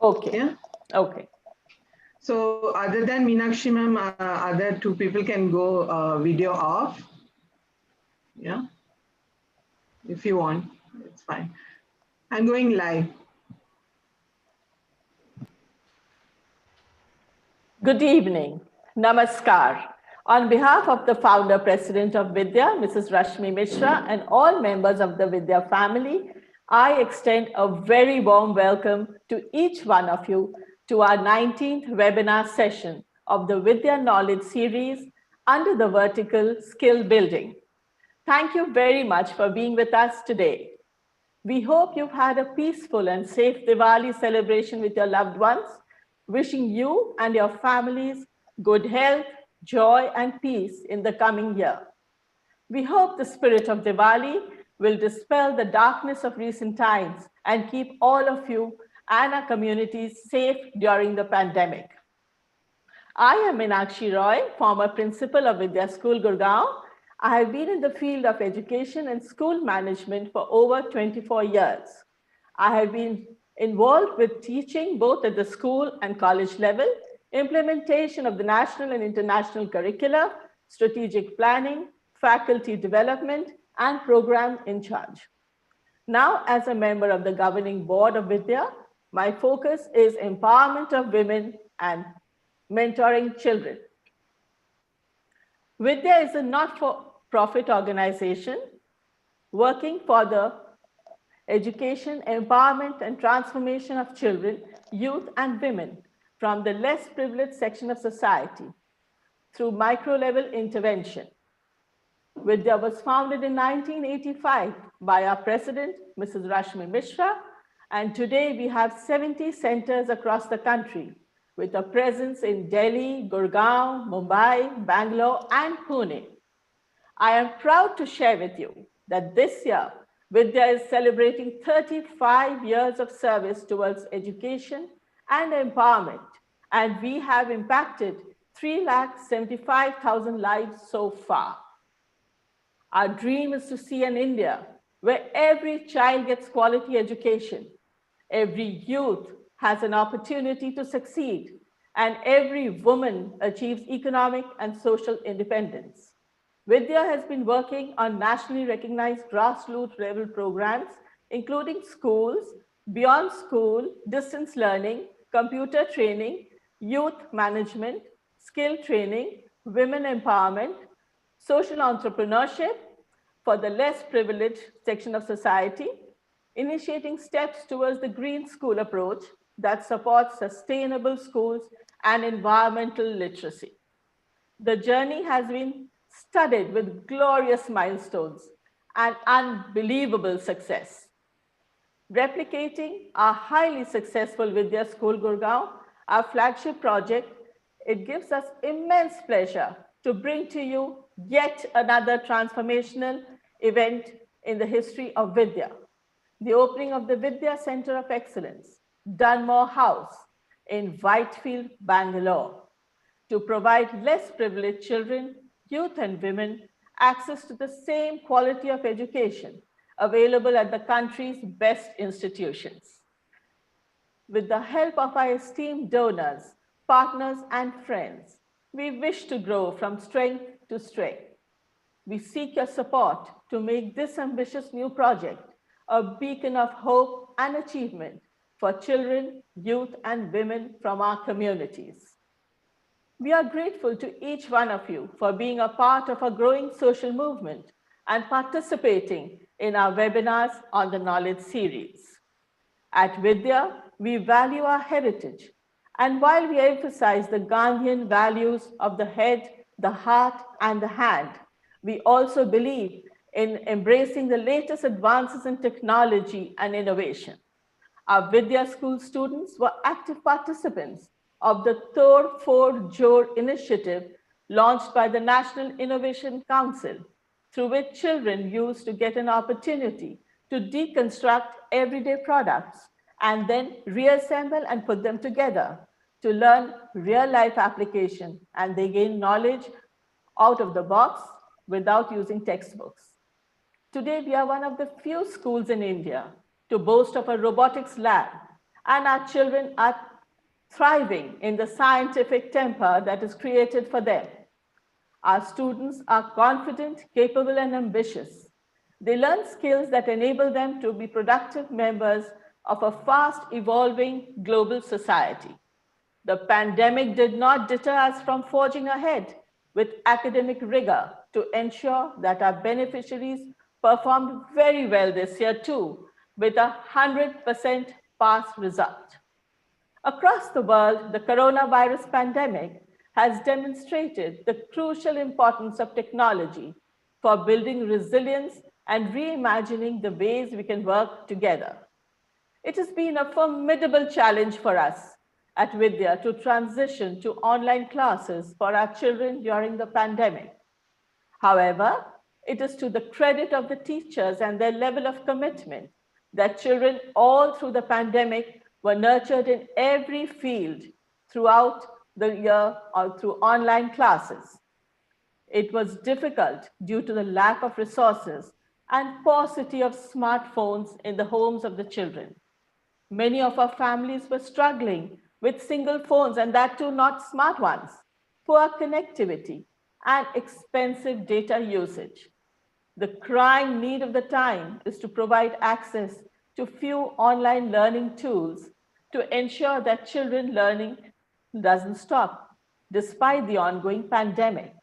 Okay. Yeah. Okay. So other than Meenakshi ma'am, other two people can go video off. Yeah. If you want, it's fine. I'm going live. Good evening. Namaskar. On behalf of the founder president of Vidya, Mrs. Rashmi Mishra, and all members of the Vidya family, I extend a very warm welcome to each one of you to our 19th webinar session of the Vidya Knowledge Series under the vertical Skill Building. Thank you very much for being with us today. We hope you've had a peaceful and safe Diwali celebration with your loved ones, wishing you and your families good health, joy, and peace in the coming year. We hope the spirit of Diwali will dispel the darkness of recent times and keep all of you and our communities safe during the pandemic. I am Meenakshi Roy, former principal of Vidya School, Gurgaon. I have been in the field of education and school management for over 24 years. I have been involved with teaching both at the school and college level, implementation of the national and international curricula, strategic planning, faculty development, and program in charge. Now, as a member of the governing board of Vidya, my focus is empowerment of women and mentoring children. Vidya is a not-for-profit organization working for the education, empowerment, and transformation of children, youth, and women from the less privileged section of society through micro-level intervention. Vidya was founded in 1985 by our president, Mrs. Rashmi Mishra, and today we have 70 centers across the country with a presence in Delhi, Gurgaon, Mumbai, Bangalore, and Pune. I am proud to share with you that this year, Vidya is celebrating 35 years of service towards education and empowerment, and we have impacted 375,000 lives so far. Our dream is to see an India where every child gets quality education, every youth has an opportunity to succeed, and every woman achieves economic and social independence. Vidya has been working on nationally recognized grassroots level programs, including schools, beyond school, distance learning, computer training, youth management, skill training, women empowerment, social entrepreneurship for the less privileged section of society, initiating steps towards the green school approach that supports sustainable schools and environmental literacy. The journey has been studded with glorious milestones and unbelievable success. Replicating our highly successful Vidya School Gurgaon, our flagship project, it gives us immense pleasure to bring to you yet another transformational event in the history of Vidya, the opening of the Vidya Center of Excellence, Dunmore House in Whitefield, Bangalore, to provide less privileged children, youth, and women access to the same quality of education available at the country's best institutions. With the help of our esteemed donors, partners, and friends, we wish to grow from strength to strength. We seek your support to make this ambitious new project a beacon of hope and achievement for children, youth, and women from our communities. We are grateful to each one of you for being a part of a growing social movement and participating in our webinars on the Knowledge Series. At Vidya, we value our heritage, and while we emphasize the Gandhian values of the head, the heart, and the hand, we also believe in embracing the latest advances in technology and innovation. Our Vidya School students were active participants of the Tor 4 Jor initiative launched by the National Innovation Council, through which children used to get an opportunity to deconstruct everyday products and then reassemble and put them together to learn real-life application, and they gain knowledge out of the box without using textbooks. Today, we are one of the few schools in India to boast of a robotics lab, and our children are thriving in the scientific temper that is created for them. Our students are confident, capable, and ambitious. They learn skills that enable them to be productive members of a fast evolving global society. The pandemic did not deter us from forging ahead with academic rigor to ensure that our beneficiaries performed very well this year too, with a 100% pass result. Across the world, the coronavirus pandemic has demonstrated the crucial importance of technology for building resilience and reimagining the ways we can work together. It has been a formidable challenge for us at Vidya to transition to online classes for our children during the pandemic. However, it is to the credit of the teachers and their level of commitment that children all through the pandemic were nurtured in every field throughout the year or through online classes. It was difficult due to the lack of resources and paucity of smartphones in the homes of the children. Many of our families were struggling with single phones, and that too not smart ones, poor connectivity, and expensive data usage. The crying need of the time is to provide access to few online learning tools to ensure that children learning doesn't stop despite the ongoing pandemic.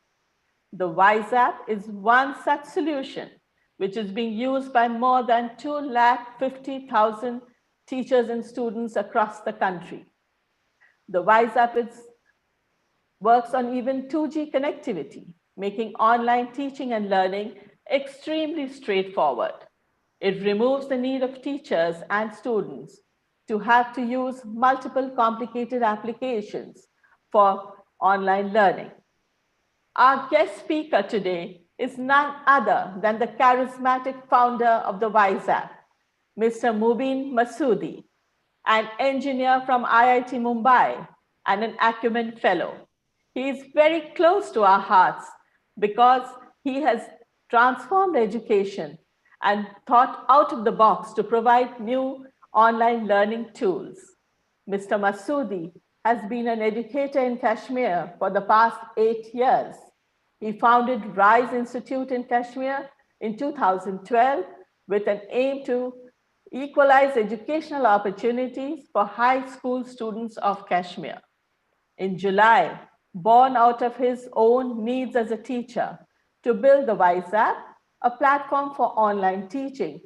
The WISE app is one such solution, which is being used by more than 250,000 teachers and students across the country. The WISE app works on even 2G connectivity, making online teaching and learning extremely straightforward. It removes the need of teachers and students to have to use multiple complicated applications for online learning. Our guest speaker today is none other than the charismatic founder of the WISE app, Mr. Mubeen Masudi, an engineer from IIT Mumbai and an Acumen Fellow. He is very close to our hearts because he has transformed education and thought out of the box to provide new online learning tools. Mr. Masudi has been an educator in Kashmir for the past 8 years. He founded RISE Institute in Kashmir in 2012 with an aim to equalize educational opportunities for high school students of Kashmir. In July, born out of his own needs as a teacher, to build the WISE app, a platform for online teaching.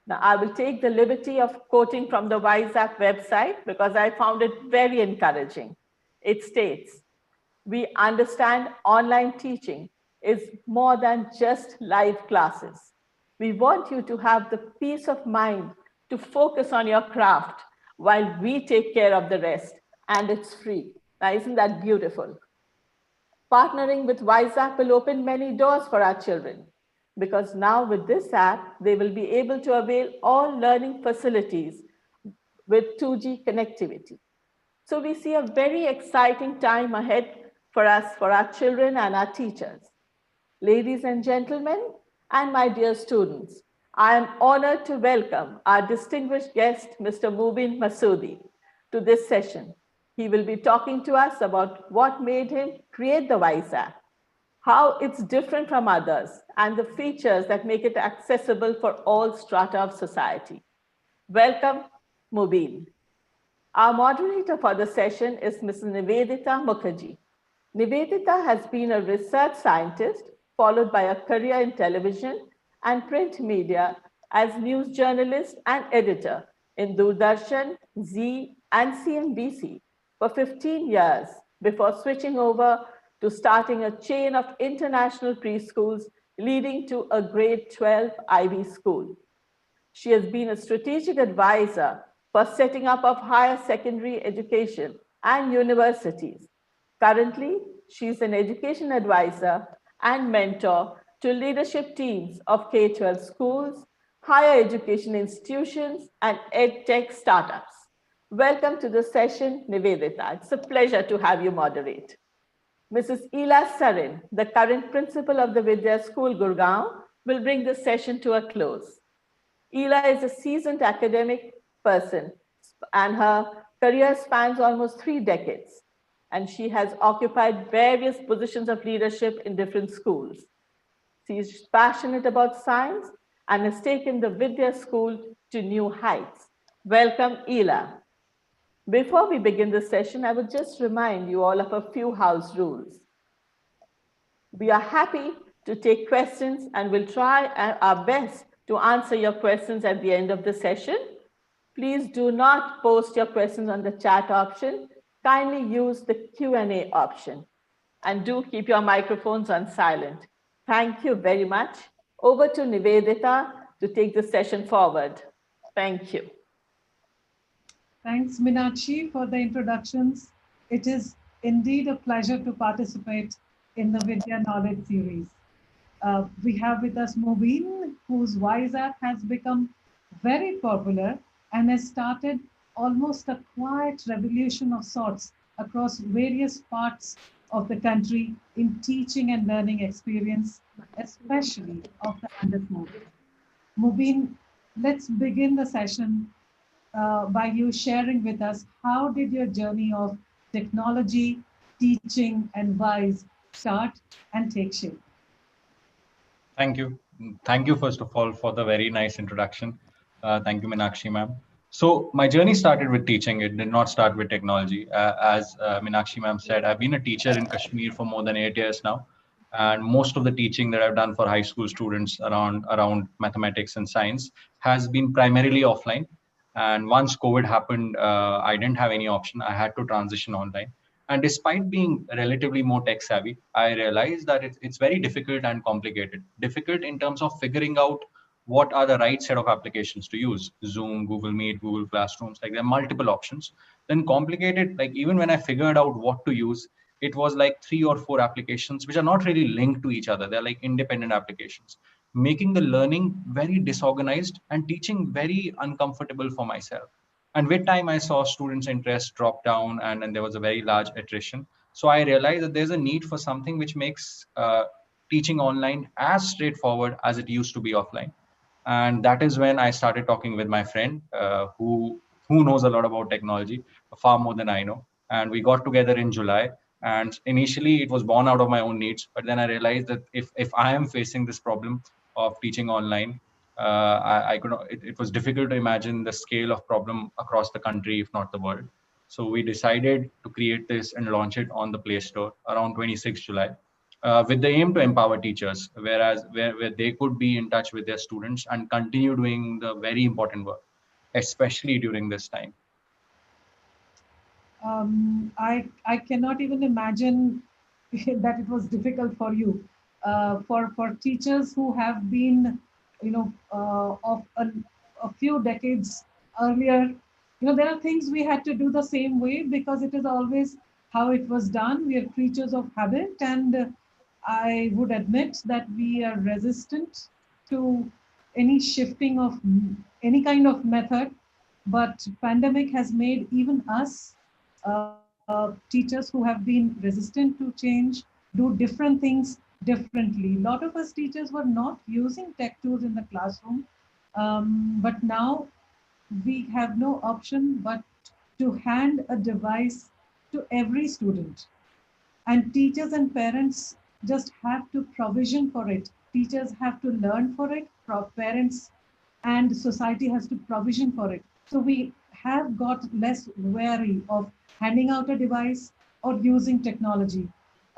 Now, I will take the liberty of quoting from the WISE app website because I found it very encouraging. It states, "We understand online teaching is more than just live classes. We want you to have the peace of mind to focus on your craft while we take care of the rest, and it's free." Now, isn't that beautiful? Partnering with WISE app will open many doors for our children because now with this app, they will be able to avail all learning facilities with 2G connectivity. So we see a very exciting time ahead for us, for our children and our teachers. Ladies and gentlemen, and my dear students, I am honored to welcome our distinguished guest, Mr. Mubeen Masudi, to this session. He will be talking to us about what made him create the WISE app, how it's different from others, and the features that make it accessible for all strata of society. Welcome, Mubeen. Our moderator for the session is Mrs. Nivedita Mukherjee. Nivedita has been a research scientist, followed by a career in television and print media as news journalist and editor in Doordarshan, Zee, and CNBC for 15 years before switching over to starting a chain of international preschools leading to a grade 12 IB school. She has been a strategic advisor for setting up of higher secondary education and universities. Currently, she is an education advisor and mentor to leadership teams of K-12 schools, higher education institutions, and EdTech startups. Welcome to the session, Nivedita. It's a pleasure to have you moderate. Mrs. Ela Sarin, the current principal of the Vidya School, Gurgaon, will bring this session to a close. Ela is a seasoned academic person, and her career spans almost 3 decades. And she has occupied various positions of leadership in different schools. She is passionate about science and has taken the Vidya School to new heights. Welcome, Ela. Before we begin the session, I would just remind you all of a few house rules. We are happy to take questions and will try our best to answer your questions at the end of the session. Please do not post your questions on the chat option. Kindly use the Q&A option. And do keep your microphones on silent. Thank you very much. Over to Nivedita to take the session forward. Thank you. Thanks, Meenakshi, for the introductions. It is indeed a pleasure to participate in the Vidya Knowledge Series. We have with us Mubeen, whose Wise app has become very popular and has started almost a quiet revolution of sorts across various parts of the country in teaching and learning experience, especially of the underserved. Mubeen, let's begin the session by you sharing with us how did your journey of technology, teaching, and Wise start and take shape? Thank you. Thank you, first of all, for the very nice introduction. Thank you, Meenakshi ma'am. So my journey started with teaching. It did not start with technology. As Meenakshi ma'am said, I've been a teacher in Kashmir for more than 8 years now. And most of the teaching that I've done for high school students around mathematics and science has been primarily offline. And once COVID happened, I didn't have any option. I had to transition online. And despite being relatively more tech savvy, I realized that it's very difficult and complicated. Difficult in terms of figuring out what are the right set of applications to use. Zoom, Google Meet, Google Classrooms, like there are multiple options. Then complicated, like even when I figured out what to use, it was like 3 or 4 applications which are not really linked to each other. They're like independent applications, making the learning very disorganized and teaching very uncomfortable for myself. And with time, I saw students' interest drop down, and there was a very large attrition. So I realized that there's a need for something which makes teaching online as straightforward as it used to be offline. And that is when I started talking with my friend who knows a lot about technology, far more than I know. And we got together in July. And initially, it was born out of my own needs. But then I realized that if I am facing this problem of teaching online, I could not, it was difficult to imagine the scale of problem across the country, if not the world. So we decided to create this and launch it on the Play Store around 26 July, with the aim to empower teachers, where they could be in touch with their students and continue doing the very important work, especially during this time. I cannot even imagine that it was difficult for you. For teachers who have been, of a few decades earlier, there are things we had to do the same way because it is always how it was done. We are creatures of habit, and I would admit that we are resistant to any shifting of any kind of method. But pandemic has made even us teachers who have been resistant to change do different things differently. A lot of us teachers were not using tech tools in the classroom, but now we have no option but to hand a device to every student, and teachers and parents just have to provision for it. Teachers have to learn for it, parents and society has to provision for it. So we have got less wary of handing out a device or using technology.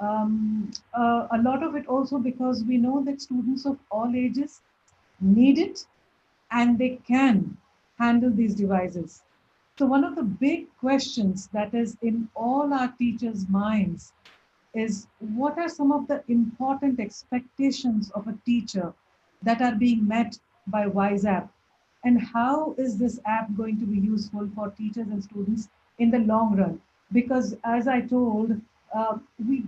A lot of it also because we know that students of all ages need it and they can handle these devices. So one of the big questions that is in all our teachers' minds is what are some of the important expectations of a teacher that are being met by Wise app, and how is this app going to be useful for teachers and students in the long run? Because as I told, uh, we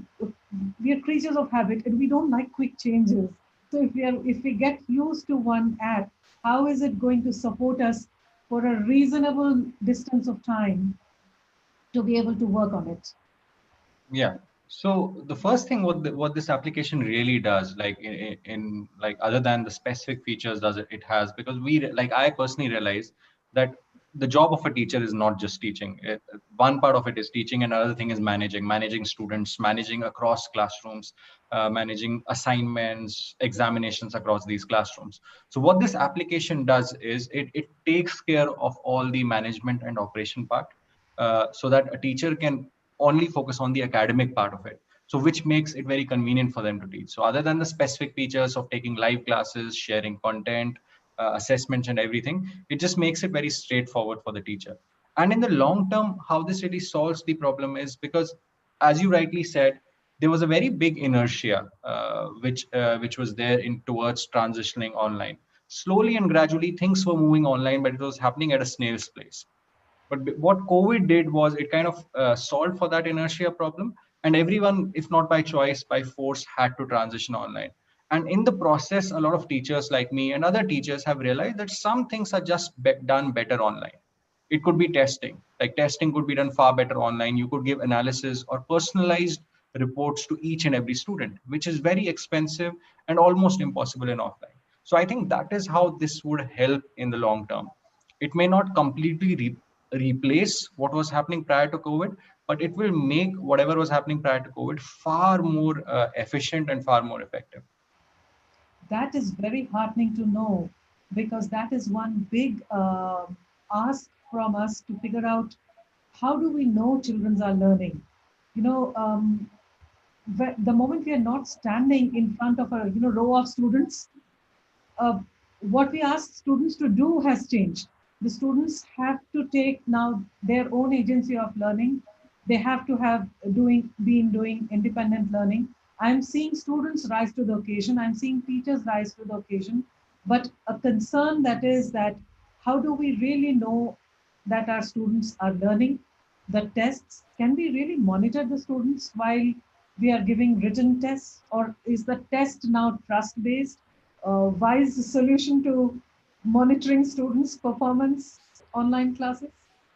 we are creatures of habit and we don't like quick changes. So if we get used to one app, how is it going to support us for a reasonable distance of time to be able to work on it? Yeah. So the first thing what this application really does, like in like other than the specific features does it has, because like I personally realize that the job of a teacher is not just teaching. One part of it is teaching, and another thing is managing students, managing across classrooms, managing assignments, examinations across these classrooms. So what this application does is it takes care of all the management and operation part, so that a teacher can only focus on the academic part of it. So which makes it very convenient for them to teach. So other than the specific features of taking live classes, sharing content, assessments and everything, it just makes it very straightforward for the teacher. And in the long term, how this really solves the problem is because, as you rightly said, there was a very big inertia which was there in towards transitioning online. Slowly and gradually, things were moving online, but it was happening at a snail's pace. But what COVID did was it kind of solved for that inertia problem, and everyone, if not by choice, by force, had to transition online. And in the process, a lot of teachers like me and other teachers have realized that some things are just done better online. It could be testing, like testing could be done far better online. You could give analysis or personalized reports to each and every student, which is very expensive and almost impossible in offline. So I think that is how this would help in the long term. It may not completely replace what was happening prior to COVID, but it will make whatever was happening prior to COVID far more efficient and far more effective. That is very heartening to know, because that is one big ask from us to figure out how do we know children are learning. You know, the moment we are not standing in front of a row of students, uh, what we ask students to do has changed. The students have to take now their own agency of learning. They have to have been doing independent learning. I'm seeing students rise to the occasion. I'm seeing teachers rise to the occasion. But a concern that is that how do we really know that our students are learning? The tests, can we really monitor the students while we are giving written tests, or is the test now trust based? Why is the solution to monitoring students' performance online classes?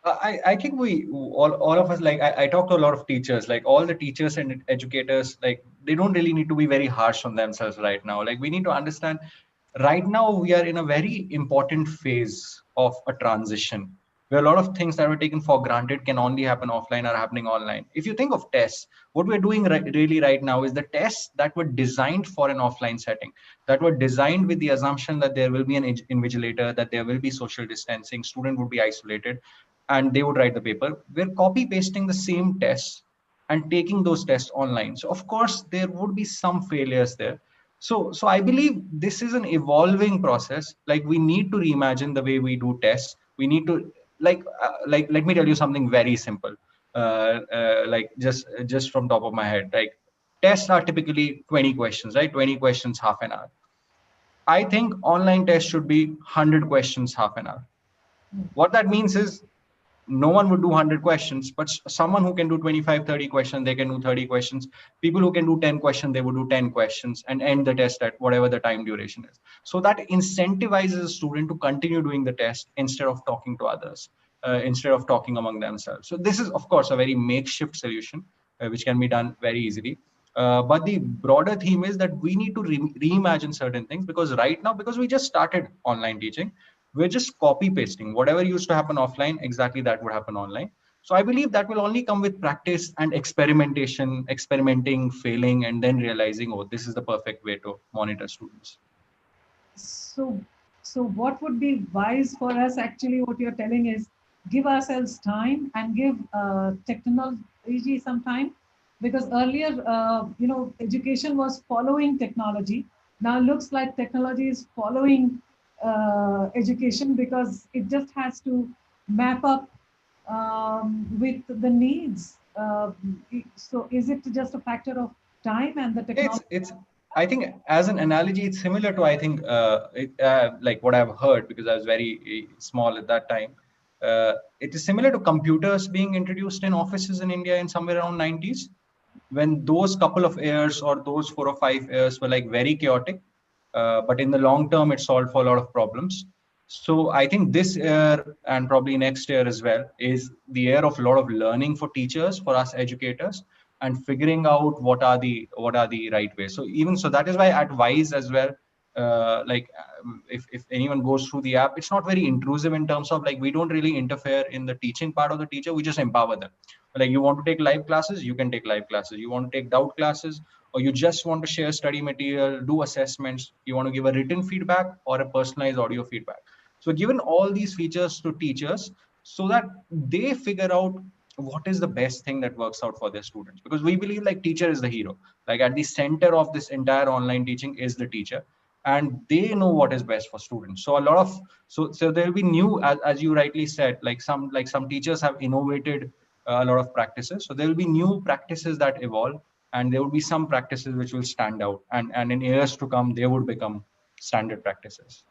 I think we all of us, like I talk to a lot of teachers, like all the teachers and educators, like they don't really need to be very harsh on themselves right now. Like we need to understand right now we are in a very important phase of a transition where a lot of things that were taken for granted can only happen offline are happening online. If you think of tests, what we're doing really right now is the tests that were designed for an offline setting, that were designed with the assumption that there will be an invigilator, that there will be social distancing, student would be isolated, and they would write the paper. We're copy pasting the same tests and taking those tests online. So of course there would be some failures there. So I believe this is an evolving process. Like we need to reimagine the way we do tests. We need to like let me tell you something very simple. Like just from top of my head, like tests are typically 20 questions, right? 20 questions, half an hour. I think online tests should be 100 questions, half an hour. What that means is no one would do 100 questions, but someone who can do 25, 30 questions, they can do 30 questions. People who can do 10 questions, they would do 10 questions and end the test at whatever the time duration is. So that incentivizes a student to continue doing the test instead of talking to others, instead of talking among themselves. So this is, of course, a very makeshift solution, which can be done very easily. But the broader theme is that we need to reimagine certain things, because right now, because we just started online teaching, we're just copy pasting whatever used to happen offline, exactly that would happen online. So I believe that will only come with practice and experimentation, experimenting, failing, and then realizing, oh, this is the perfect way to monitor students. So, so what would be wise for us? Actually, what you're telling is give ourselves time and give technology some time, because earlier, education was following technology. Now it looks like technology is following education, because it just has to map up with the needs. So, is it just a factor of time and the technology? It's I think as an analogy, it's similar to, I think, like what I've heard, because I was very small at that time. It is similar to computers being introduced in offices in India in somewhere around 90s, when those couple of years or those 4 or 5 years were like very chaotic. But in the long term, it solved for a lot of problems. So I think this year and probably next year as well is the year of a lot of learning for teachers, for us educators, and figuring out what are the right ways. So even so, that is why at Wise as well, if anyone goes through the app, it's not very intrusive in terms of like we don't really interfere in the teaching part of the teacher. We just empower them. Like you want to take live classes, you can take live classes. You want to take doubt classes, or you just want to share study material, do assessments, you want to give a written feedback or a personalized audio feedback. So given all these features to teachers so that they figure out what is the best thing that works out for their students, because we believe like teacher is the hero. Like at the center of this entire online teaching is the teacher, and they know what is best for students. So a lot of so there will be new, as you rightly said, like some teachers have innovated a lot of practices. So there will be new practices that evolve, and there will be some practices which will stand out, and in years to come they would become standard practices.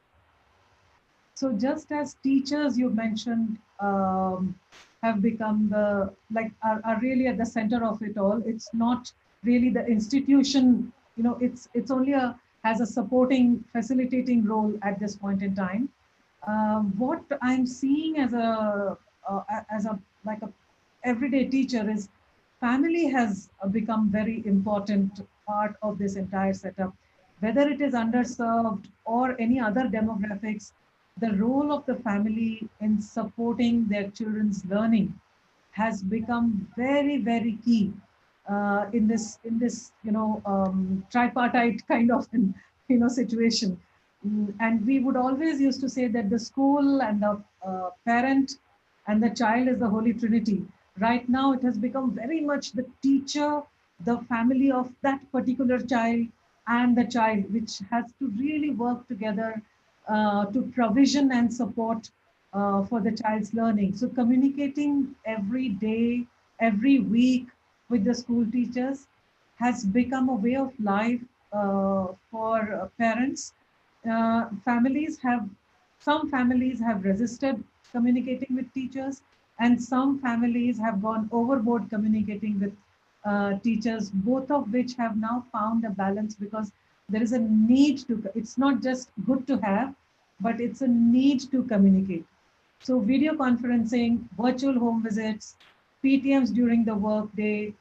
So just as teachers you mentioned have become the like are really at the center of it all. It's not really the institution. It's only a has a supporting, facilitating role at this point in time. What I'm seeing as a like a everyday teacher is family has become very important part of this entire setup, whether it is underserved or any other demographics. The role of the family in supporting their children's learning has become very very key in this tripartite kind of situation. And we would always used to say that the school and the parent and the child is the holy trinity. Right now it has become very much the teacher, the family of that particular child, and the child, which has to really work together to provision and support for the child's learning. So communicating every day, every week with the school teachers has become a way of life for parents. Families have Some families have resisted communicating with teachers, and some families have gone overboard communicating with teachers, both of which have now found a balance because there is a need to, it's not just good to have, but it's a need to communicate. So video conferencing, virtual home visits, PTMs during the workday,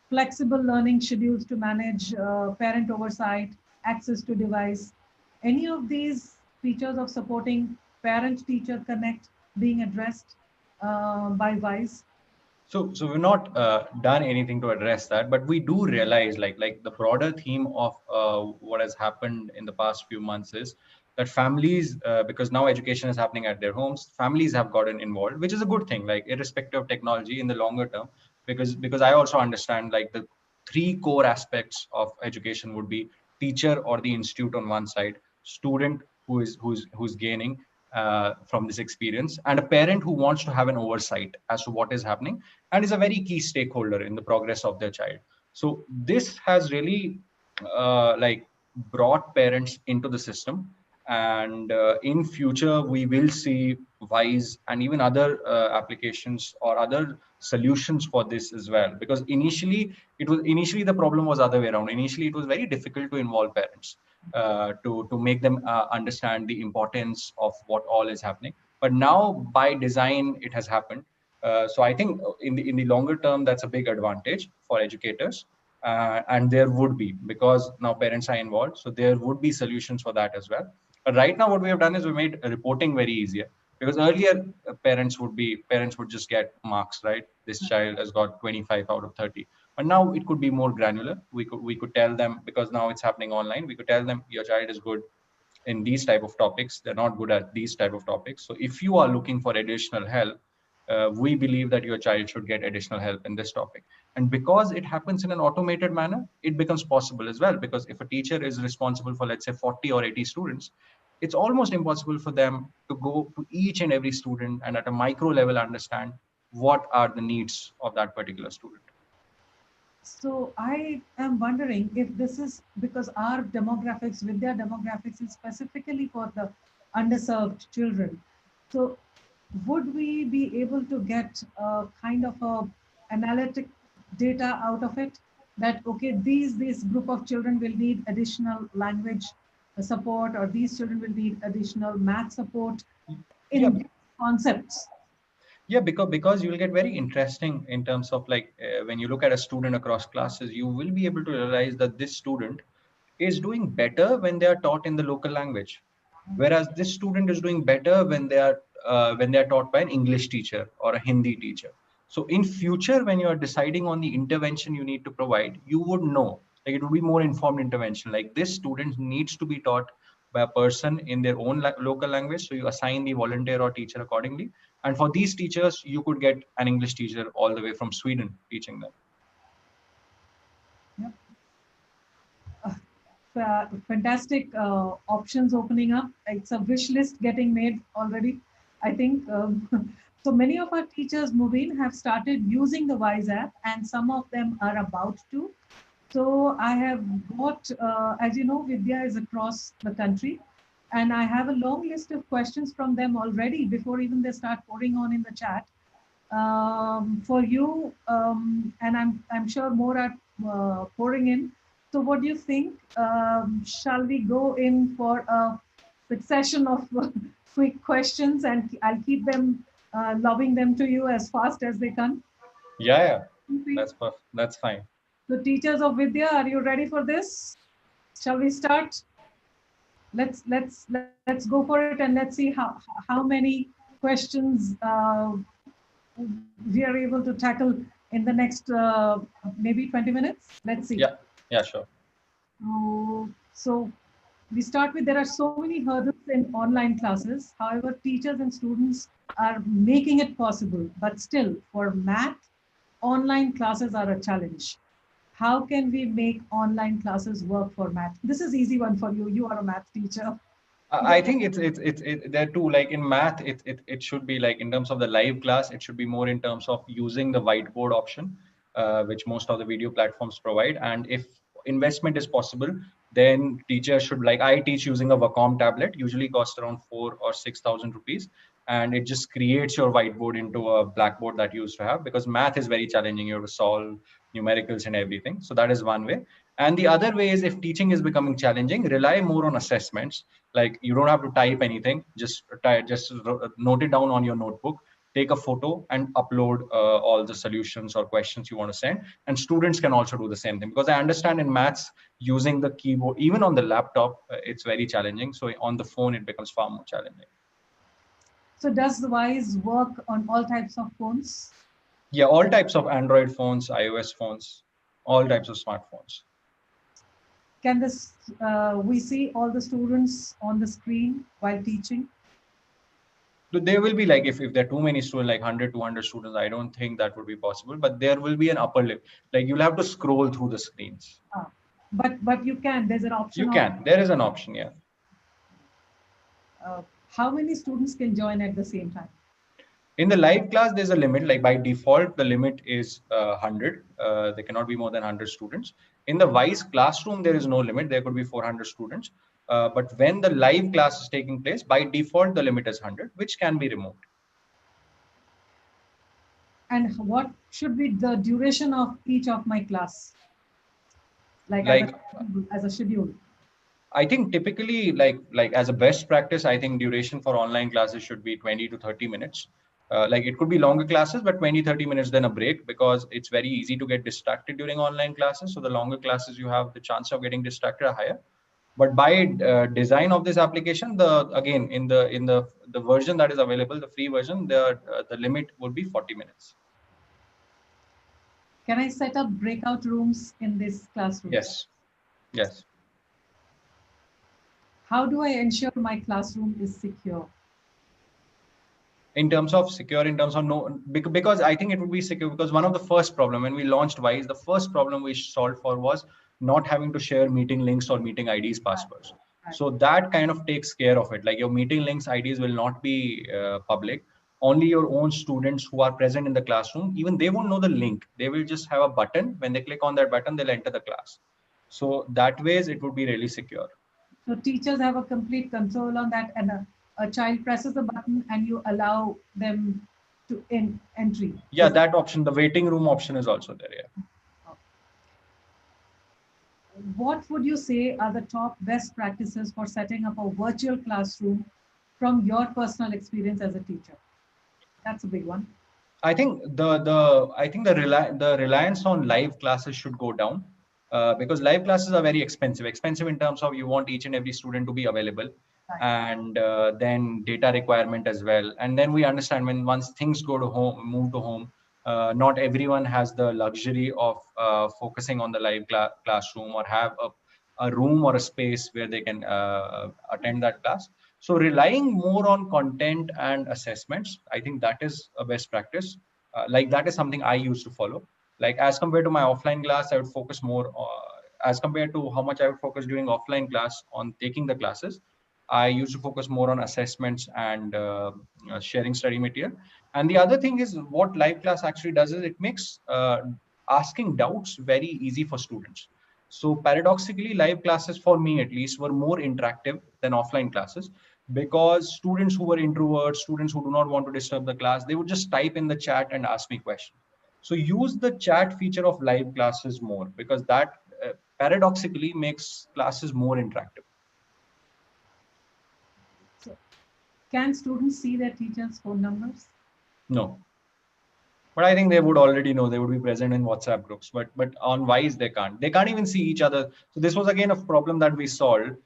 flexible learning schedules to manage parent oversight, access to device. Any of these features of supporting parent-teacher connect being addressed by WISE? So we've not done anything to address that, but we do realize like the broader theme of what has happened in the past few months is that families, because now education is happening at their homes, families have gotten involved, which is a good thing, like irrespective of technology in the longer term, because I also understand like the three core aspects of education would be teacher or the institute on one side, student who's gaining from this experience, and a parent who wants to have an oversight as to what is happening and is a very key stakeholder in the progress of their child. So this has really like brought parents into the system, and in future we will see WISE and even other applications or other solutions for this as well, because initially the problem was other way around. Initially it was very difficult to involve parents to make them understand the importance of what all is happening, but now by design it has happened. So I think in the longer term, that's a big advantage for educators. And there would be, because now parents are involved, so there would be solutions for that as well. But right now, what we have done is we made reporting very easier, because earlier parents would just get marks, right? This child has got 25 out of 30. But now it could be more granular. We could tell them, because now it's happening online. We could tell them your child is good in these type of topics, they're not good at these type of topics. So if you are looking for additional help, we believe that your child should get additional help in this topic. And because it happens in an automated manner, it becomes possible as well, because if a teacher is responsible for, let's say, 40 or 80 students, it's almost impossible for them to go to each and every student and at a micro level understand what are the needs of that particular student. So I am wondering if this is because our demographics, Vidya demographics, is specifically for the underserved children. So would we be able to get a kind of a analytic data out of it, that okay, these group of children will need additional language support, or these children will need additional math support Yeah. in these concepts? Yeah, because you will get very interesting in terms of like when you look at a student across classes, you will be able to realize that this student is doing better when they are taught in the local language, whereas this student is doing better when they are taught by an English teacher or a Hindi teacher. So in future, when you are deciding on the intervention you need to provide, you would know, like it would be more informed intervention, like this student needs to be taught by a person in their own local language, so you assign the volunteer or teacher accordingly. And for these teachers, you could get an English teacher all the way from Sweden teaching them. Yep. Fantastic options opening up. It's a wish list getting made already, I think. So many of our teachers, Mubeen, have started using the WISE app, and some of them are about to. So I have got, as you know, Vidya is across the country, and I have a long list of questions from them already before even they start pouring on in the chat. For you, and I'm sure more are pouring in. So what do you think? Shall we go in for a succession of quick questions, and I'll keep them lobbing them to you as fast as they come? Yeah, that's perfect. That's fine. So teachers of Vidya, are you ready for this? Shall we start? Let's go for it, and let's see how many questions we are able to tackle in the next maybe 20 minutes. Let's see. Yeah, sure. So we start with, there are so many hurdles in online classes. However, teachers and students are making it possible, but still for math, online classes are a challenge. How can we make online classes work for math? This is easy one for you. You are a math teacher. I think there too, like in math, it should be like in terms of the live class, it should be more in terms of using the whiteboard option, which most of the video platforms provide. And if investment is possible, then teachers should, like I teach using a Wacom tablet, usually costs around 4 or 6 thousand rupees. And it just creates your whiteboard into a blackboard that you used to have, because math is very challenging. You have to solve numericals and everything. So that is one way. And the other way is, if teaching is becoming challenging, rely more on assessments. Like you don't have to type anything, just note it down on your notebook, take a photo and upload all the solutions or questions you want to send. And students can also do the same thing, because I understand in maths using the keyboard, even on the laptop, it's very challenging. So on the phone it becomes far more challenging. So does the WISE work on all types of phones? Yeah, all types of Android phones, iOS phones, all types of smartphones. Can this, we see all the students on the screen while teaching? There will be, like, if there are too many students, like 100, 200 students, I don't think that would be possible, but there will be an upper limit. Like you'll have to scroll through the screens. But you can, there's an option. You can, there is an option, yeah. How many students can join at the same time? In the live class, there's a limit. Like by default, the limit is 100. There cannot be more than 100 students. In the WISE classroom, there is no limit. There could be 400 students. But when the live class is taking place, by default, the limit is 100, which can be removed. And what should be the duration of each of my class? Like as a schedule? I think typically, like as a best practice, I think duration for online classes should be 20 to 30 minutes. Like it could be longer classes, but 20, 30 minutes, then a break, because it's very easy to get distracted during online classes. So the longer classes you have, the chance of getting distracted are higher. But by design of this application, again, in the version that is available, the free version, the limit would be 40 minutes. Can I set up breakout rooms in this classroom? Yes. Yes. How do I ensure my classroom is secure? In terms of secure, in terms of no, because I think it would be secure, because one of the first problem when we launched WISE, the first problem we solved for was not having to share meeting links or meeting IDs, passwords. Right. So that kind of takes care of it. Like your meeting links, IDs will not be public. Only your own students who are present in the classroom, even they won't know the link. They will just have a button. When they click on that button, they'll enter the class. So that ways it would be really secure. So teachers have a complete control on that, and a child presses a button and you allow them to entry. Yeah, that option, the waiting room option is also there. Yeah. What would you say are the top best practices for setting up a virtual classroom from your personal experience as a teacher? That's a big one. I think the reliance on live classes should go down. because live classes are very expensive in terms of you want each and every student to be available, and then data requirement as well. And then we understand when once things go to home, move to home, not everyone has the luxury of focusing on the live classroom or have a room or a space where they can attend that class. So relying more on content and assessments, I think that is a best practice. Like that is something I used to follow. Like as compared to my offline class, I would focus more as compared to how much I would focus during offline class on taking the classes. I used to focus more on assessments and sharing study material. And the other thing is what live class actually does is it makes asking doubts very easy for students. So paradoxically, live classes for me at least were more interactive than offline classes, because students who were introverts, students who do not want to disturb the class, they would just type in the chat and ask me questions. So use the chat feature of live classes more, because that paradoxically makes classes more interactive. So, can students see their teachers' phone numbers? No. But I think they would already know, they would be present in WhatsApp groups, but on Wise, they can't. They can't even see each other. So this was again a problem that we solved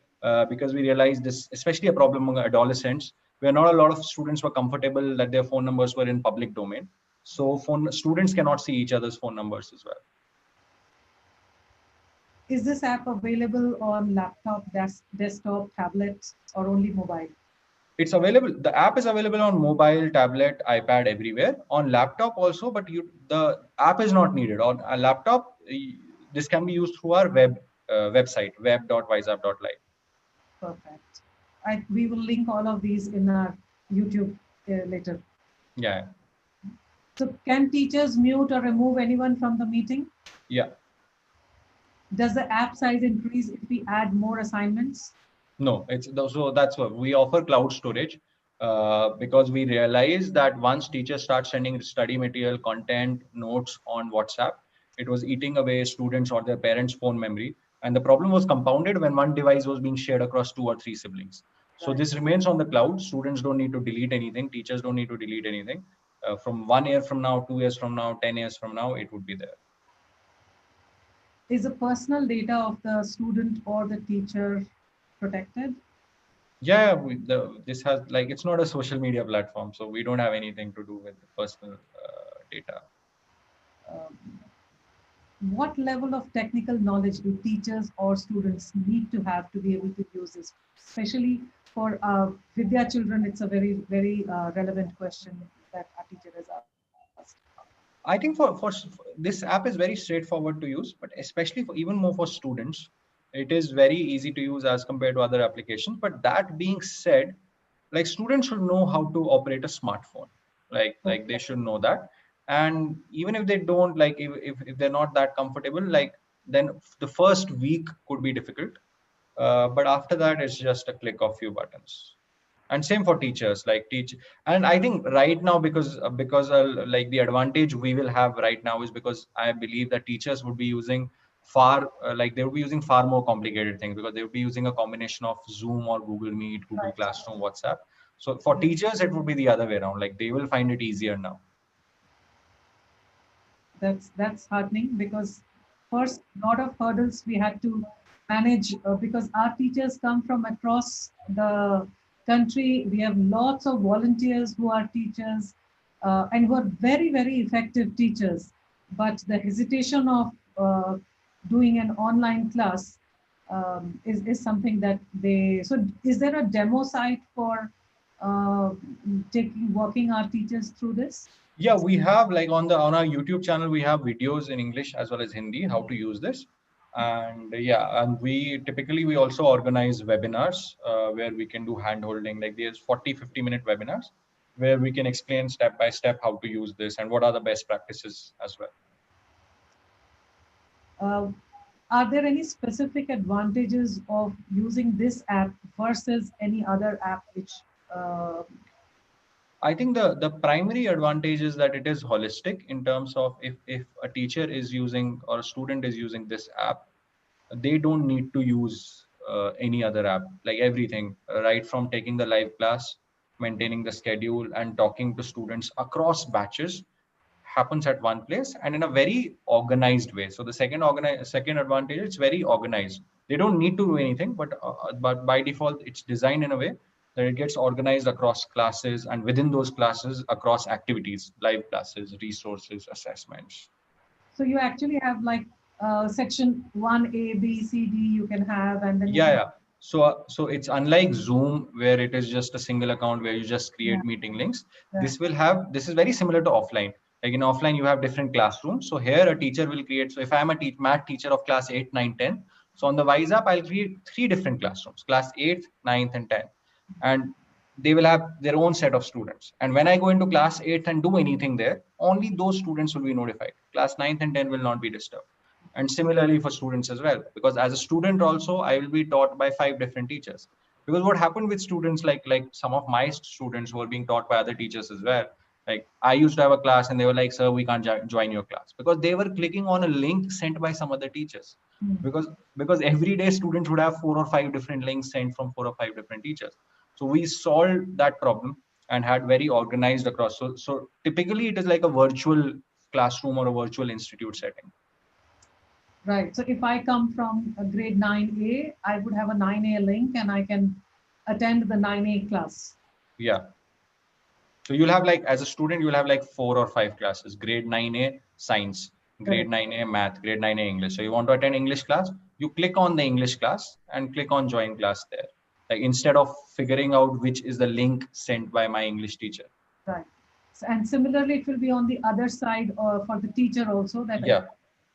because we realized this, especially a problem among adolescents, where not a lot of students were comfortable that their phone numbers were in public domain. So students cannot see each other's phone numbers as well. Is this app available on laptop, desktop, tablet, or only mobile? It's available. The app is available on mobile, tablet, iPad, everywhere. On laptop also, but the app is not needed. On a laptop, this can be used through our website, web.wiseup.live. Perfect. We will link all of these in our YouTube later. Yeah. So can teachers mute or remove anyone from the meeting? Yeah. Does the app size increase if we add more assignments? No, so that's what we offer cloud storage because we realize that once teachers start sending study material, content, notes on WhatsApp, it was eating away students or their parents' phone memory. And the problem was compounded when one device was being shared across 2 or 3 siblings. So this remains on the cloud. Students don't need to delete anything. Teachers don't need to delete anything. From 1 year from now, 2 years from now, 10 years from now, it would be there. Is the personal data of the student or the teacher protected? Yeah, this has like, it's not a social media platform, so we don't have anything to do with personal data. What level of technical knowledge do teachers or students need to have to be able to use this? Especially for Vidya children, it's a very, very relevant question that our teacher has asked. I think for this app is very straightforward to use, but especially for even more for students, it is very easy to use as compared to other applications. But that being said, like students should know how to operate a smartphone. Like they should know that. And even if they don't, like if they're not that comfortable, like then the first week could be difficult. But after that, it's just a click of few buttons. And same for teachers, like teach. And I think right now, because like the advantage we will have right now is because I believe that teachers would be using like they would be using far more complicated things, because they would be using a combination of Zoom or Google Meet, Google Classroom, WhatsApp. So for teachers, it would be the other way around. Like they will find it easier now. That's heartening, because first a lot of hurdles we had to manage because our teachers come from across the country. We have lots of volunteers who are teachers and who are very, very effective teachers. But the hesitation of doing an online class is something that they. So, is there a demo site for walking our teachers through this? Yeah, we have like on our YouTube channel, we have videos in English as well as Hindi, how to use this. And yeah, and we also organize webinars where we can do hand holding, like there's 40-50 minute webinars where we can explain step by step how to use this and what are the best practices as well. Are there any specific advantages of using this app versus any other app which I think the primary advantage is that it is holistic in terms of if a teacher is using or a student is using this app, they don't need to use any other app. Like everything, right from taking the live class, maintaining the schedule, and talking to students across batches, happens at one place and in a very organized way. So the second advantage, it's very organized. They don't need to do anything, but by default, it's designed in a way that it gets organized across classes, and within those classes across activities, live classes, resources, assessments. So you actually have like section 1A, B, C, D you can have, and then you Yeah, can, yeah. So it's unlike Zoom where it is just a single account where you just yeah, create meeting links. yeah. This is very similar to offline. Like in offline, you have different classrooms. So here a teacher will create. So if I'm a math teacher of class 8, 9, 10, so on the Wise app, I'll create 3 different classrooms, class 8, 9th, and 10. And they will have their own set of students. And when I go into class 8 and do anything there, only those students will be notified. Class 9th and 10 will not be disturbed. And similarly for students as well, because as a student also I will be taught by 5 different teachers. Because what happened with students, like some of my students who are being taught by other teachers as well, like I used to have a class and they were like, sir, we can't join your class, because they were clicking on a link sent by some other teachers. Because every day students would have 4 or 5 different links sent from 4 or 5 different teachers. So we solved that problem and had very organized across. So typically it is like a virtual classroom or a virtual institute setting. Right. So if I come from a grade 9A, I would have a 9A link and I can attend the 9A class. Yeah. So you'll have like, as a student, you'll have like 4 or 5 classes: grade 9A science, grade Correct. 9A math, grade 9A English. So you want to attend English class, you click on the English class and click on join class there. Like instead of figuring out which is the link sent by my English teacher. Right. And similarly, it will be on the other side for the teacher also, that Yeah.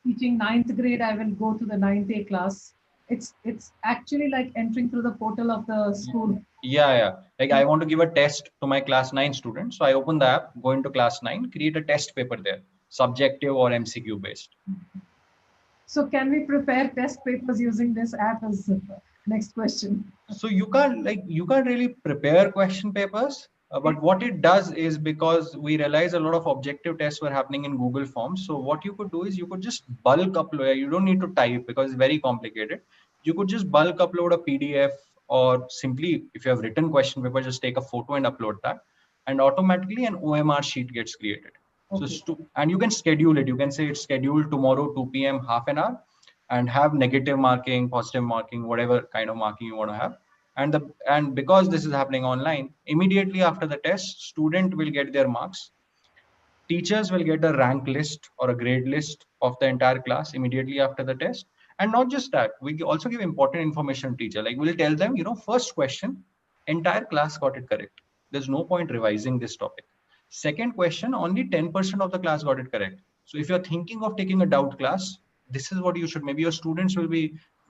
teaching 9th grade, I will go to the 9th A class. It's actually like entering through the portal of the school. Yeah. Like I want to give a test to my class 9 students. So I open the app, go into class 9, create a test paper there, subjective or MCQ based. So can we prepare test papers using this app as next question? So you can't really prepare question papers, but what it does is, because we realize a lot of objective tests were happening in Google Forms. So what you could do is you could just bulk upload. You don't need to type because it's very complicated. You could just bulk upload a PDF, or simply, if you have written question paper, just take a photo and upload that, and automatically an OMR sheet gets created. Okay. So and you can schedule it. You can say it's scheduled tomorrow 2 p.m. half an hour, and have negative marking, positive marking, whatever kind of marking you want to have. And because this is happening online, immediately after the test, student will get their marks. Teachers will get a rank list or a grade list of the entire class immediately after the test. And not just that, we also give important information to teacher. Like we'll tell them, first question, entire class got it correct. There's no point revising this topic. Second question, only 10% of the class got it correct. So if you're thinking of taking a doubt class, this is what you should. Maybe your students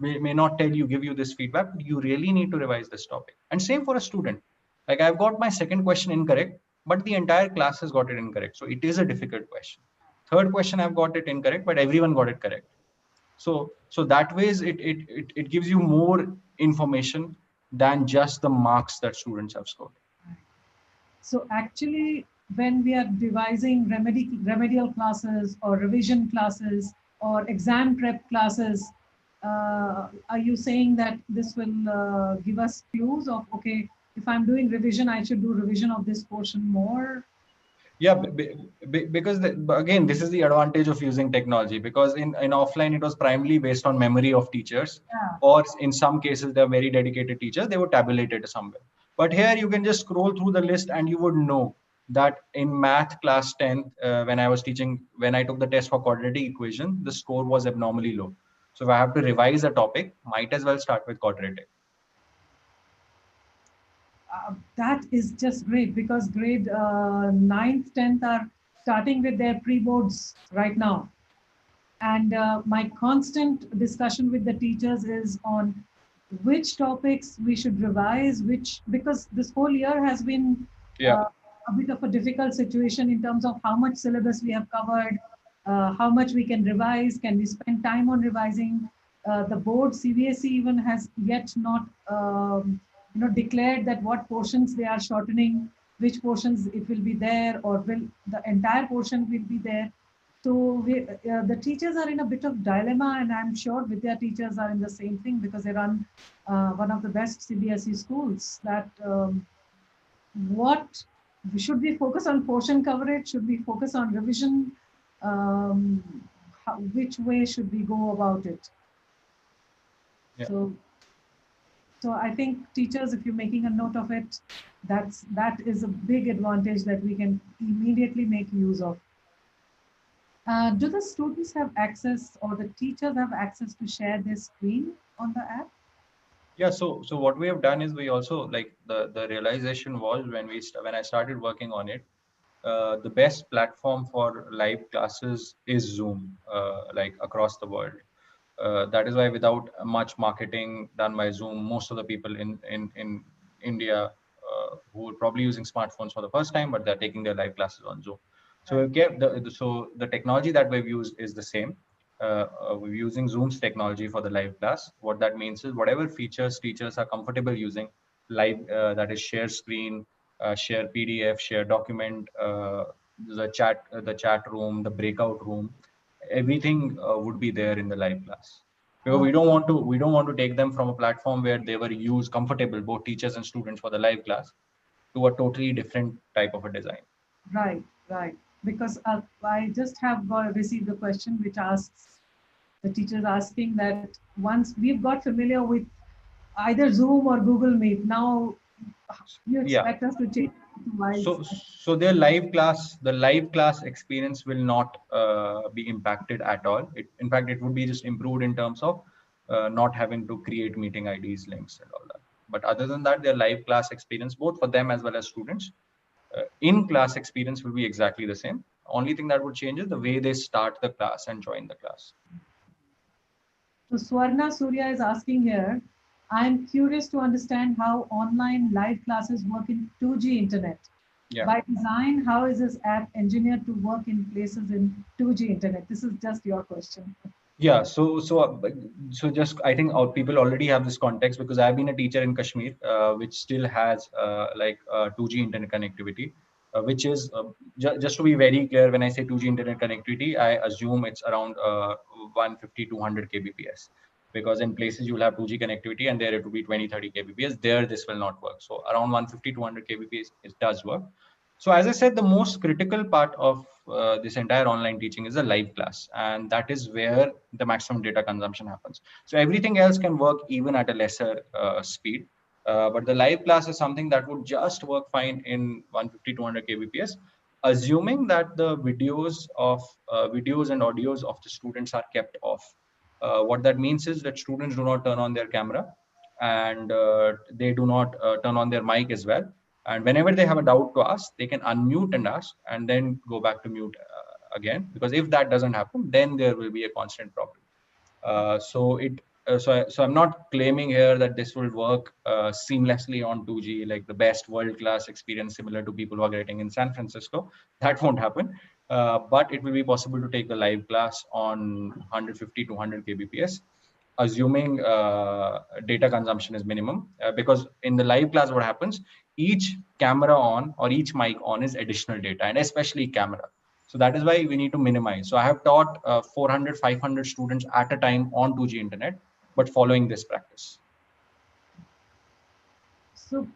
may not tell you, give you this feedback, but you really need to revise this topic. And same for a student. Like I've got my second question incorrect, but the entire class has got it incorrect. So it is a difficult question. Third question, I've got it incorrect, but everyone got it correct. So that ways it gives you more information than just the marks that students have scored. So actually, when we are devising remedial classes or revision classes or exam prep classes, are you saying that this will give us clues of, okay, if I'm doing revision, I should do revision of this portion more? Yeah, because again, this is the advantage of using technology, because in offline, it was primarily based on memory of teachers, Yeah. or in some cases, they're very dedicated teachers, they would tabulate it somewhere. But here you can just scroll through the list and you would know that in math class 10, when I was teaching, when I took the test for quadratic equation, the score was abnormally low. So if I have to revise a topic, might as well start with quadratic. That is just great, because grade 9th, 10th are starting with their pre-boards right now. And my constant discussion with the teachers is on which topics we should revise, because this whole year has been a bit of a difficult situation in terms of how much syllabus we have covered, how much we can revise, can we spend time on revising. The board, CBSE even has yet not declared that what portions they are shortening, which portions it will be there, or will the entire portion will be there. So the teachers are in a bit of dilemma, and I'm sure Vidya teachers are in the same thing, because they run one of the best CBSE schools. That what should we focus on portion coverage? Should we focus on revision? Um, which way should we go about it? Yeah. So I think teachers, if you're making a note of it, that is a big advantage that we can immediately make use of. Do the students have access, or the teachers have access to share their screen on the app? Yeah, so what we have done is we also, like, the realization was when I started working on it, the best platform for live classes is Zoom, like across the world. That is why, without much marketing done by Zoom, most of the people in India who are probably using smartphones for the first time, but they're taking their live classes on Zoom. So Right. we've kept the technology that we've used is the same. We're using Zoom's technology for the live class. What that means is whatever features teachers are comfortable using, live, that is share screen, share PDF, share document, the chat room, the breakout room, everything would be there in the live class. Because Oh, we don't want to take them from a platform where they were used comfortable, both teachers and students, for the live class, to a totally different type of a design. right, right. Because I just have received a question which asks, the teachers asking that once we've got familiar with either Zoom or Google Meet, now you Yeah. expect us to change to Wise. So the live class experience will not be impacted at all. In fact, it would be just improved in terms of not having to create meeting IDs, links, and all that. But other than that, their live class experience, both for them as well as students, in class experience will be exactly the same. Only thing that would change is the way they start the class and join the class. So Swarna Surya is asking here, I'm curious to understand how online live classes work in 2G internet. Yeah. By design, how is this app engineered to work in places in 2G internet? This is just your question. Yeah, so just I think people already have this context because I've been a teacher in Kashmir, which still has 2G internet connectivity, which is just to be very clear, when I say 2G internet connectivity, I assume it's around 150 200 kbps, because in places you'll have 2G connectivity and there it will be 20 30 kbps. There this will not work. So around 150 200 kbps it does work. So as I said, the most critical part of this entire online teaching is a live class, and that is where the maximum data consumption happens. So everything else can work even at a lesser speed, but the live class is something that would just work fine in 150 200 kbps, assuming that the videos and audios of the students are kept off. What that means is that students do not turn on their camera, and they do not turn on their mic as well. And whenever they have a doubt to ask, they can unmute and ask, and then go back to mute again. Because if that doesn't happen, then there will be a constant problem. So I'm not claiming here that this will work seamlessly on 2G, like the best world-class experience similar to people who are getting in San Francisco. That won't happen. But it will be possible to take the live class on 150 to 100 kbps, assuming data consumption is minimum. Because in the live class, what happens? Each camera on or each mic on is additional data, and especially camera. So that is why we need to minimize. So I have taught 400, 500 students at a time on 2G internet, but following this practice. So,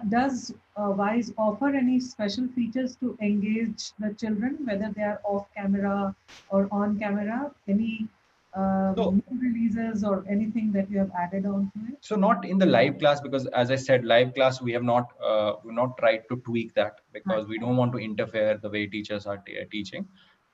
does Wise offer any special features to engage the children, whether they are off camera or on camera? Any So new releases or anything that you have added on to it? So not in the live class, because as I said, live class we have not tried to tweak that, Right. because we don't want to interfere the way teachers are teaching.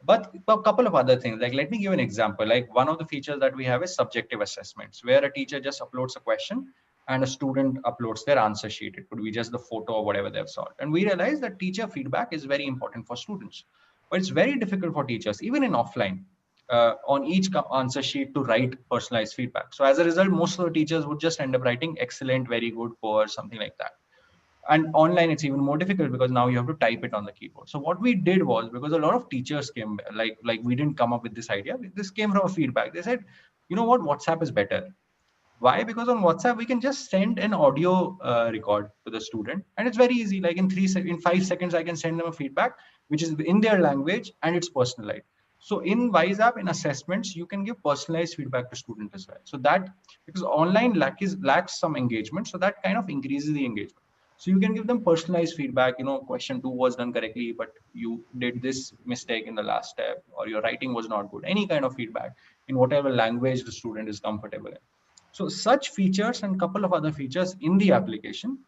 But a couple of other things, like let me give an example. Like one of the features that we have is subjective assessments, where a teacher just uploads a question and a student uploads their answer sheet. It could be just the photo or whatever they've solved. And we realize that teacher feedback is very important for students, but it's very difficult for teachers, even in offline, on each answer sheet to write personalized feedback. So as a result, most of the teachers would just end up writing excellent, very good, poor, something like that. And online, it's even more difficult because now you have to type it on the keyboard. So what we did was, because a lot of teachers came, like we didn't come up with this idea. This came from a feedback. They said, you know what, WhatsApp is better. Why? Because on WhatsApp we can just send an audio record to the student, and it's very easy. Like in 5 seconds, I can send them a feedback which is in their language and it's personalized. So in Wise app, in assessments, you can give personalized feedback to student as well. So that, because online lacks some engagement, so that kind of increases the engagement. So you can give them personalized feedback. Question 2 was done correctly, but you did this mistake in the last step, or your writing was not good. Any kind of feedback in whatever language the student is comfortable in. So such features and couple of other features in the application,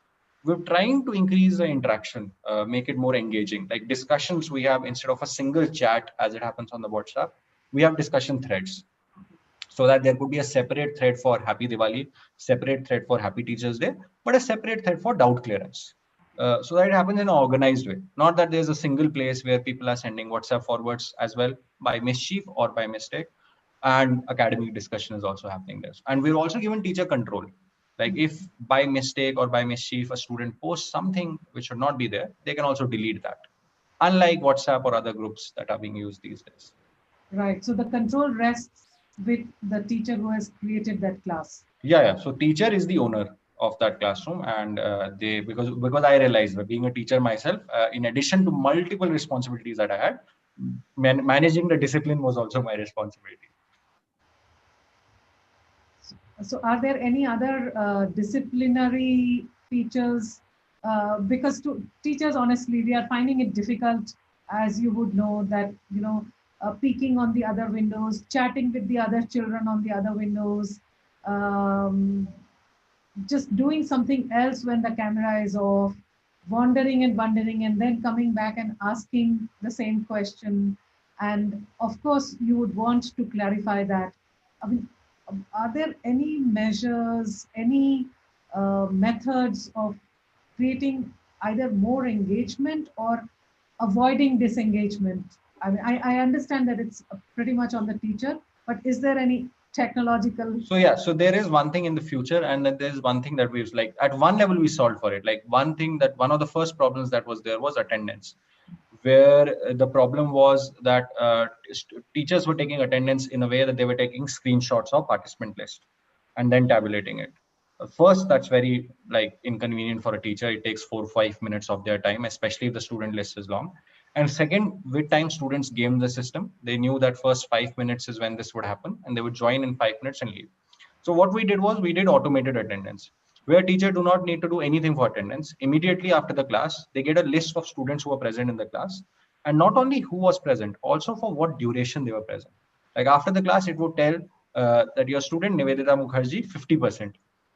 we're trying to increase the interaction, make it more engaging. Like discussions, we have, instead of a single chat as it happens on the WhatsApp, we have discussion threads, so that there could be a separate thread for Happy Diwali, separate thread for Happy Teachers Day, but a separate thread for doubt clearance. So that it happens in an organized way. Not that there's a single place where people are sending WhatsApp forwards as well by mischief or by mistake. And academic discussion is also happening there. And we're also given teacher control. Like if by mistake or by mischief a student posts something which should not be there, they can also delete that. Unlike WhatsApp or other groups that are being used these days. Right. So the control rests with the teacher who has created that class. Yeah. So teacher is the owner of that classroom, and they because I realized that being a teacher myself, in addition to multiple responsibilities that I had, managing the discipline was also my responsibility. So are there any other disciplinary features? Because to teachers, honestly, we are finding it difficult, as you would know, that, peeking on the other windows, chatting with the other children on the other windows, um, just doing something else when the camera is off, wandering and then coming back and asking the same question. And of course, you would want to clarify that. I mean, are there any measures, any methods of creating either more engagement or avoiding disengagement? I mean, I understand that it's pretty much on the teacher, but is there any technological? So yeah, so there is one thing in the future, and then there's one thing that we've, like, at one level we solved for it. Like one of the first problems that was there was attendance, where the problem was that teachers were taking attendance in a way that they were taking screenshots of participant list and then tabulating it. First, that's very like inconvenient for a teacher. It takes 4 or 5 minutes of their time, especially if the student list is long. And second, with time, students gamed the system. They knew that first 5 minutes is when this would happen, and they would join in 5 minutes and leave. So what we did was we did automated attendance, where teacher do not need to do anything for attendance. Immediately after the class, they get a list of students who are present in the class, and not only who was present, also for what duration they were present. Like after the class, it would tell that your student Nivedita Mukherjee 50%,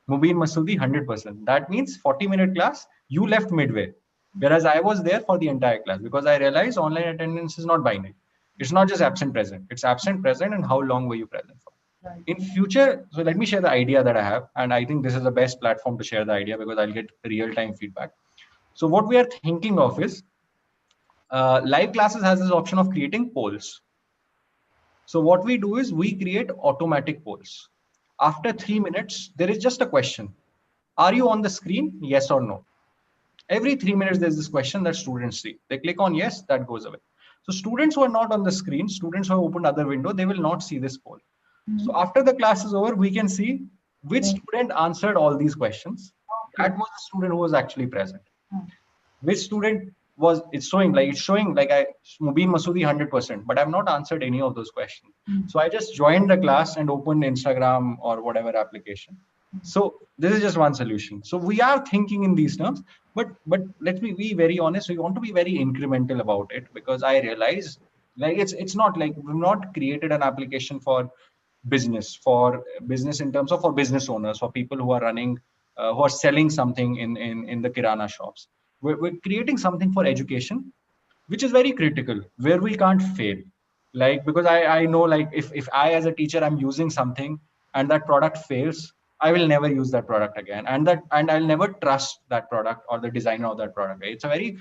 Mubeen Masudi 100%. That means 40-minute class, you left midway, whereas I was there for the entire class, because I realized online attendance is not binary. It's not just absent present. It's absent present and how long were you present for. Right. In future, so let me share the idea that I have, and I think this is the best platform to share the idea because I'll get real-time feedback. So what we are thinking of is live classes has this option of creating polls. So what we do is we create automatic polls. After 3 minutes, there is just a question. Are you on the screen? Yes or no? Every 3 minutes, there's this question that students see. They click on yes, that goes away. So students who are not on the screen, students who have opened other window, they will not see this poll. So after the class is over, we can see which student answered all these questions. That was the student who was actually present. Which student was, it's showing like I Mubeen Masudi 100%, but I've not answered any of those questions. So I just joined the class and opened Instagram or whatever application. So this is just one solution. So we are thinking in these terms, but let me be very honest. We want to be very incremental about it, because I realize like it's not like we've not created an application for business in terms of for business owners, for people who are running who are selling something in the kirana shops. We're creating something for education, which is very critical, where we can't fail. Like, because I know, like, if I as a teacher I'm using something and that product fails, I will never use that product again, and I'll never trust that product or the designer of that product. It's a very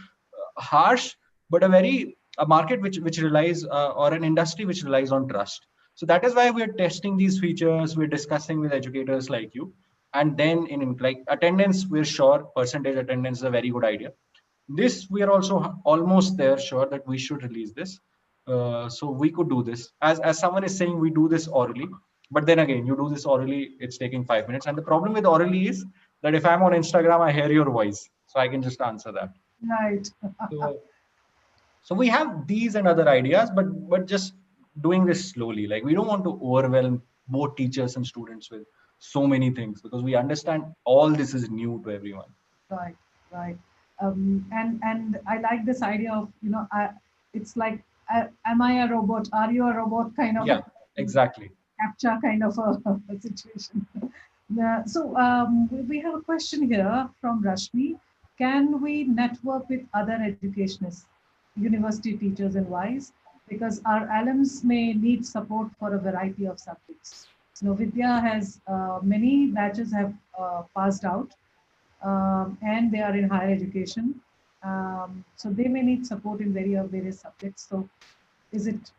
harsh, but a market which relies or an industry which relies on trust. So that is why we're testing these features. We're discussing with educators like you, and then in like attendance, we're sure percentage attendance is a very good idea. This we are also almost there, sure that we should release this. So we could do this as someone is saying, we do this orally, but then again, you do this orally, it's taking 5 minutes. And the problem with orally is that if I'm on Instagram, I hear your voice, so I can just answer that. Right. So we have these and other ideas, but just doing this slowly. Like, we don't want to overwhelm both teachers and students with so many things, because we understand all this is new to everyone. Right. Right. And I like this idea of, it's like, am I a robot? Are you a robot? Kind of Yeah, a exactly. captcha kind of a situation. So we have a question here from Rashmi. Can we network with other educationists, university teachers and wise? Because our alums may need support for a variety of subjects. Vidya has many batches have passed out, and they are in higher education. So they may need support in various subjects. So is it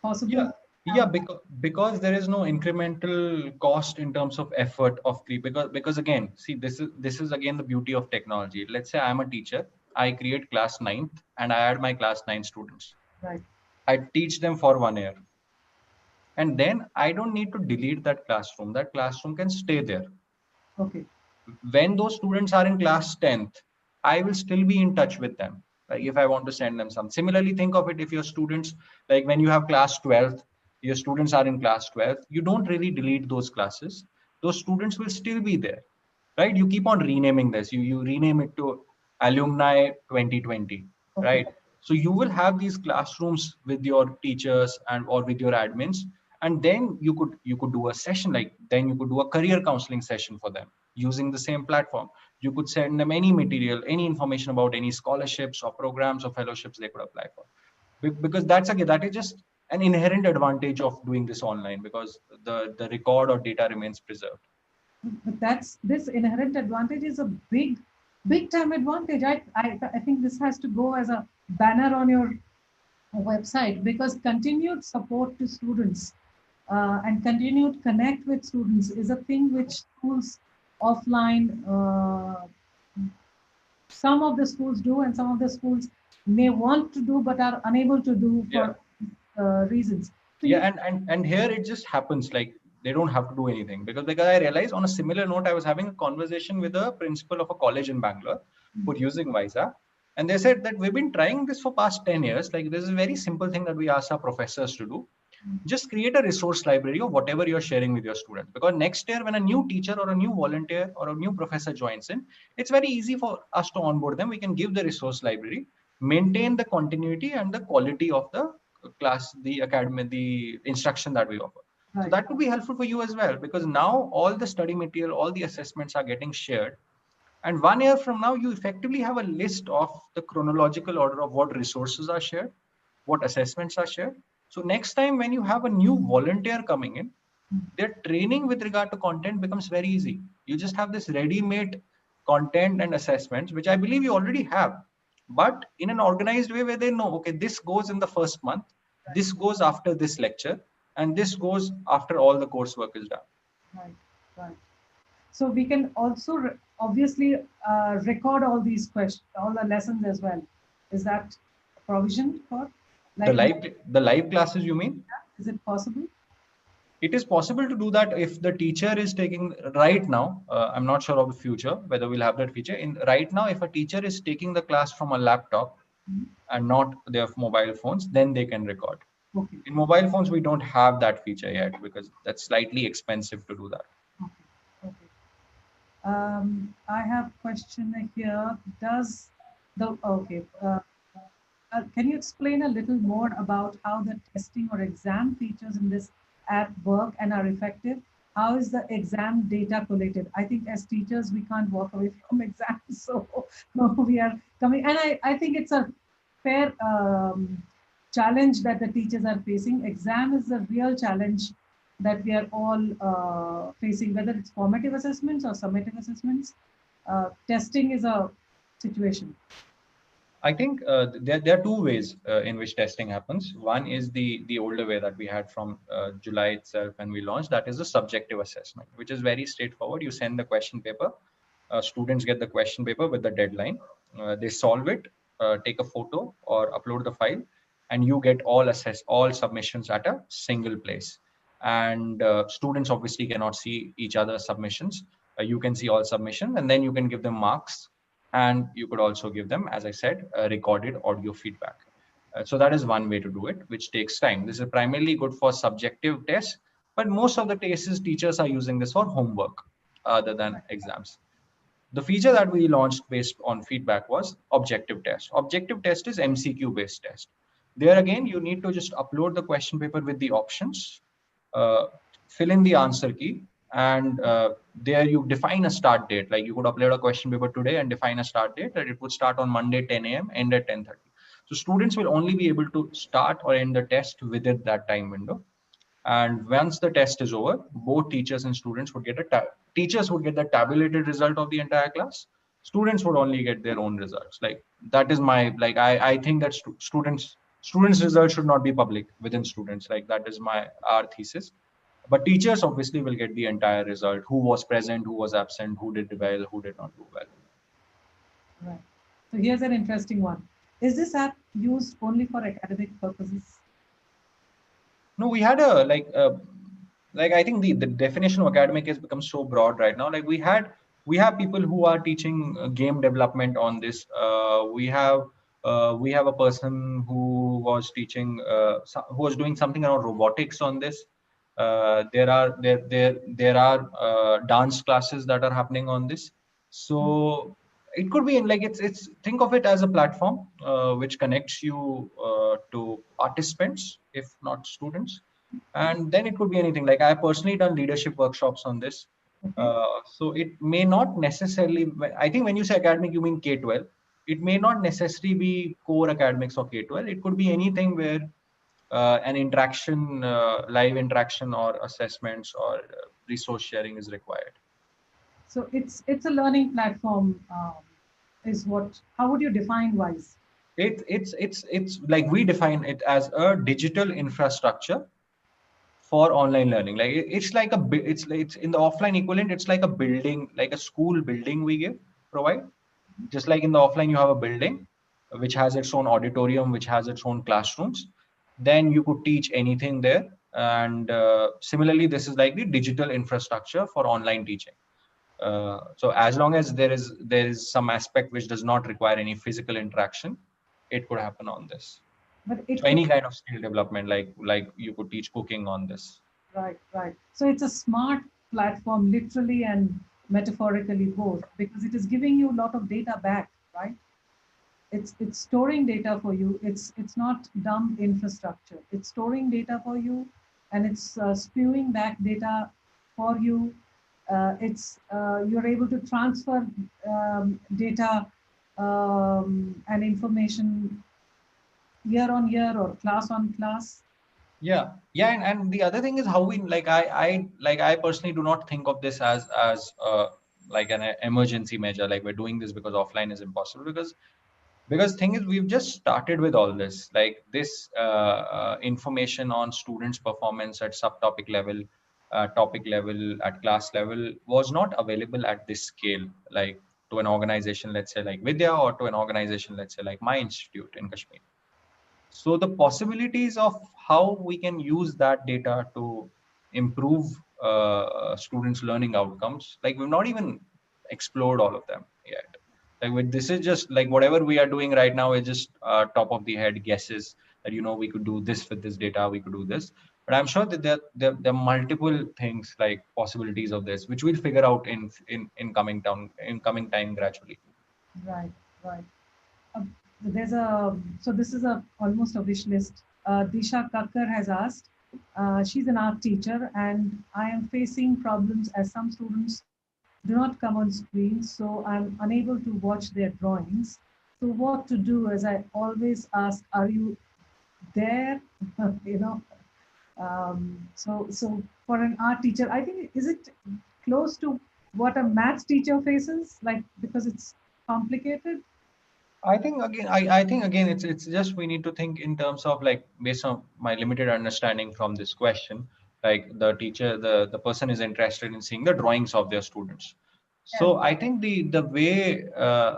possible Yeah, to yeah, have? because there is no incremental cost in terms of effort of because again, see, this is again the beauty of technology. Let's say I'm a teacher, I create class ninth and I add my class 9 students. Right. I teach them for 1 year. And then I don't need to delete that classroom. That classroom can stay there. Okay. When those students are in class 10th, I will still be in touch with them. Like if I want to send them some. Similarly, think of it if your students, like when you have class 12th, your students are in class 12th, you don't really delete those classes. Those students will still be there, right? You keep on renaming this. You rename it to Alumni 2020, Okay. right? So you will have these classrooms with your teachers and or with your admins, and then you could do a session like then you could do a career counseling session for them using the same platform. You could send them any material, any information about any scholarships or programs or fellowships they could apply for. Because that's again, that is just an inherent advantage of doing this online because the record or data remains preserved. But that's this inherent advantage is a big time advantage. I think this has to go as a banner on your website, because continued support to students and continued connect with students is a thing which schools offline, some of the schools do and some of the schools may want to do but are unable to do Yeah. for reasons. So Yeah, you, and here it just happens like they don't have to do anything because I realized on a similar note, I was having a conversation with a principal of a college in Bangalore who are using Visa, and they said that we've been trying this for past 10 years. Like this is a very simple thing that we ask our professors to do. Just create a resource library of whatever you're sharing with your students, because next year when a new teacher or a new volunteer or a new professor joins in, it's very easy for us to onboard them. We can give the resource library, maintain the continuity and the quality of the class, the academy, the instruction that we offer. So right, that could be helpful for you as well, because now all the study material, all the assessments are getting shared, and 1 year from now, you effectively have a list of the chronological order of what resources are shared, what assessments are shared. So next time when you have a new volunteer coming in, their training with regard to content becomes very easy. You just have this ready-made content and assessments, which I believe you already have, but in an organized way where they know, okay, this goes in the first month, this goes after this lecture, and this goes after all the coursework is done. right, right. So we can also obviously record all these questions, all the lessons as well. Is that a provision for, The like, live classes, you mean? is it possible? It is possible to do that if the teacher is taking right now. I'm not sure of the future whether we'll have that feature. In right now, if a teacher is taking the class from a laptop and not their mobile phones, then they can record. Okay, In mobile phones, we don't have that feature yet because that's slightly expensive to do that. okay, okay. I have question here. Does the okay? Can you explain a little more about how the testing or exam features in this app work and are effective? How is the exam data collated? I think as teachers, we can't walk away from exams. So we are coming, and I think it's a fair challenge that the teachers are facing. Exam is a real challenge that we are all facing, whether it's formative assessments or summative assessments. Testing is a situation. I think there are two ways in which testing happens. One is the older way that we had from July itself when we launched. That is a subjective assessment, which is very straightforward. You send the question paper. Students get the question paper with the deadline. They solve it, take a photo or upload the file, and you get all submissions at a single place. And students obviously cannot see each other's submissions. You can see all submissions, and then you can give them marks, and you could also give them, as I said, recorded audio feedback. So that is one way to do it, which takes time. This is primarily good for subjective tests, but most of the cases teachers are using this for homework other than exams. The feature that we launched based on feedback was objective test. Objective test is MCQ based test. There again, you need to just upload the question paper with the options, uh, fill in the answer key, and there you define a start date. Like you could upload a question paper today and define a start date that it would start on Monday 10 a.m., end at 10:30. So students will only be able to start or end the test within that time window. And once the test is over, both teachers and students would get teachers would get the tabulated result of the entire class. Students would only get their own results. Like that is my, like I think that students results should not be public within students. Like that is our thesis. But teachers obviously will get the entire result: who was present, who was absent, who did well, who did not do well. Right. So here's an interesting one. Is this app used only for academic purposes? No, we had a like I think the definition of academic has become so broad right now. Like we have people who are teaching game development on this. We have a person who was teaching who was doing something around robotics on this. There are dance classes that are happening on this. So it could be in, like, it's think of it as a platform which connects you to participants, if not students. And then it could be anything. Like I personally done leadership workshops on this. Okay. So it may not necessarily, I think when you say academic you mean K-12. It may not necessarily be core academics or K-12. It could be anything where an interaction, live interaction or assessments or resource sharing is required. So it's a learning platform, is what, how would you define WISE? It's like we define it as a digital infrastructure for online learning. Like it's like it's in the offline equivalent. It's like a building, like a school building we provide. Just like in the offline, you have a building which has its own auditorium, which has its own classrooms. Then you could teach anything there. And similarly, this is like the digital infrastructure for online teaching. So as long as there is some aspect which does not require any physical interaction, it could happen on this. But it So could, any kind of skill development, like you could teach cooking on this. right, right. So it's a smart platform, literally and metaphorically both, because it is giving you a lot of data back, right? It's storing data for you. It's not dumb infrastructure. It's storing data for you, and it's spewing back data for you. It's you're able to transfer data and information year on year or class on class. Yeah, and the other thing is how we, I personally do not think of this as like an emergency measure. Like we're doing this because offline is impossible, because thing is we've just started with all this. Like this information on students performance at subtopic level, topic level, at class level was not available at this scale, like to an organization, let's say like Vidya, or to an organization, let's say like my institute in Kashmir. So the possibilities of how we can use that data to improve students' learning outcomes, like we've not even explored all of them yet. Like this is just like whatever we are doing right now is just top of the head guesses that, we could do this with this data, we could do this. But I'm sure that there are multiple things, like possibilities of this, which we'll figure out in coming time gradually. Right, right. There's a so this is a almost a wish list. Disha Kakkar has asked. She's an art teacher, and I am facing problems as some students do not come on screen, so I'm unable to watch their drawings. So what to do? As I always ask, are you there? you know. So for an art teacher, I think, is it close to what a maths teacher faces? Like, because it's complicated. I think again it's just we need to think in terms of, like, based on my limited understanding from this question, like the person is interested in seeing the drawings of their students. Yes. So I think the way,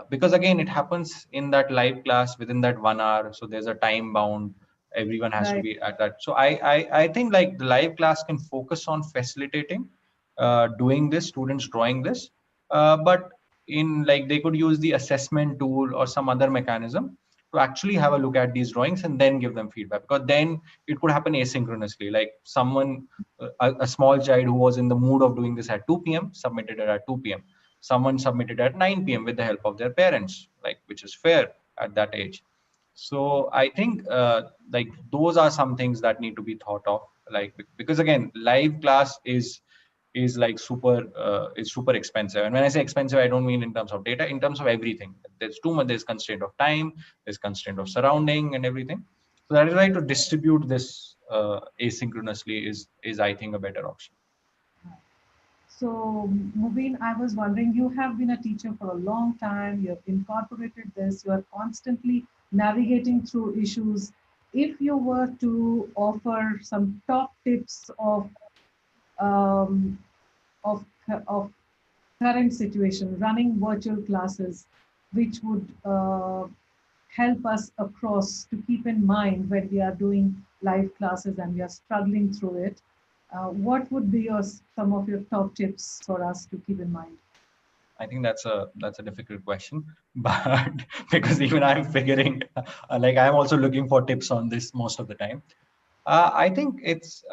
because again it happens in that live class within that 1 hour, so there's a time bound, everyone has to Right. be at that. So I think like the live class can focus on facilitating doing this, students drawing this, but in, like, they could use the assessment tool or some other mechanism to actually have a look at these drawings and then give them feedback, because then it could happen asynchronously. Like someone, a small child who was in the mood of doing this at 2 p.m. submitted it at 2 p.m. someone submitted at 9 p.m. with the help of their parents, like, which is fair at that age. So I think like those are some things that need to be thought of, like, because again, live class is like super expensive. And when I say expensive, I don't mean in terms of data, in terms of everything. There's too much, there's constraint of time, there's constraint of surrounding and everything. So that is why to distribute this asynchronously is I think a better option. So, Mubeen, I was wondering, you have been a teacher for a long time, you have incorporated this, you are constantly navigating through issues. If you were to offer some top tips um, of current situation, running virtual classes, which would help us across to keep in mind when we are doing live classes and we are struggling through it. What would be some of your top tips for us to keep in mind? I think that's a difficult question, but because even I'm figuring, like I'm also looking for tips on this most of the time. I think it's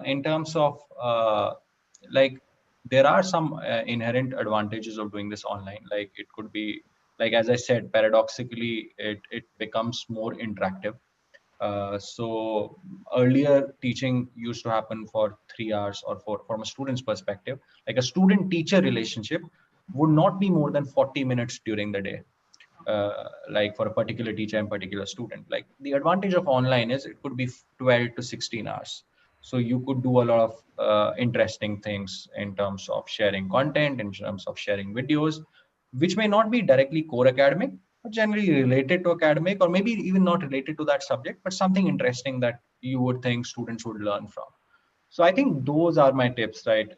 in terms of like there are some inherent advantages of doing this online. Like it could be, like as I said, paradoxically, it becomes more interactive. So earlier teaching used to happen for 3 hours, or from a student's perspective, like a student-teacher relationship would not be more than 40 minutes during the day. Like for a particular teacher and particular student. Like the advantage of online is it could be 12 to 16 hours. So you could do a lot of interesting things in terms of sharing content, in terms of sharing videos, which may not be directly core academic, but generally related to academic, or maybe even not related to that subject, but something interesting that you would think students would learn from. So I think those are my tips, right?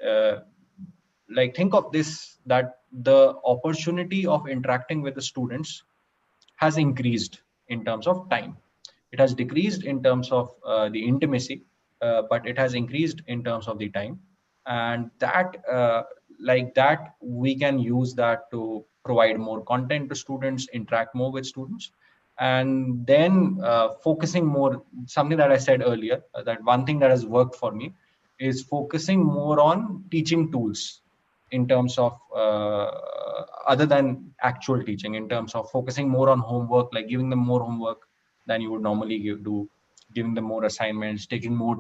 Like think of this, that the opportunity of interacting with the students has increased in terms of time. It has decreased in terms of the intimacy, but it has increased in terms of the time. And that, like that, we can use that to provide more content to students, interact more with students, and then focusing more. Something that I said earlier, that one thing that has worked for me is focusing more on teaching tools in terms of other than actual teaching, in terms of focusing more on homework, like giving them more homework than you would normally do, giving them more assignments, taking more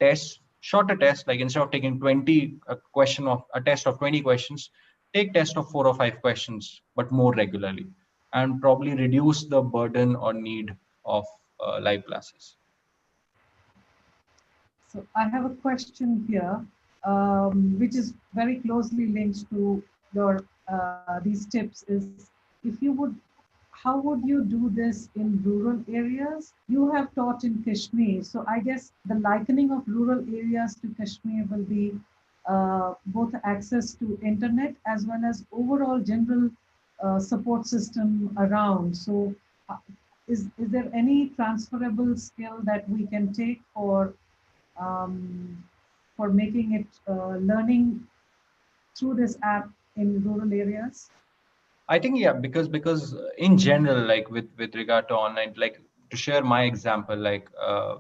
tests, shorter tests, like instead of taking 20 a test of 20 questions, take test of 4 or 5 questions, but more regularly, and probably reduce the burden or need of live classes. So I have a question here, which is very closely linked to your these tips. Is if you would, how would you do this in rural areas? You have taught in Kashmir, so I guess the likening of rural areas to Kashmir will be both access to internet as well as overall general support system around. So, uh, is there any transferable skill that we can take um, for making it learning through this app in rural areas? I think, yeah, because in general, like with regard to online, like to share my example, like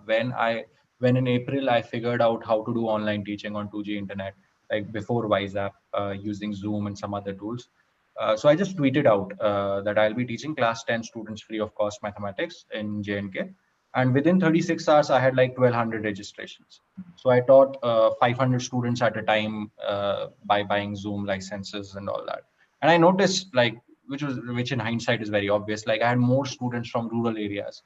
when in April I figured out how to do online teaching on 2G internet, like before WiseApp, using Zoom and some other tools. So I just tweeted out that I'll be teaching class 10 students free of cost mathematics in J&K, and within 36 hours I had like 1,200 registrations. So I taught 500 students at a time by buying Zoom licenses and all that. And I noticed, like, which in hindsight is very obvious, like I had more students from rural areas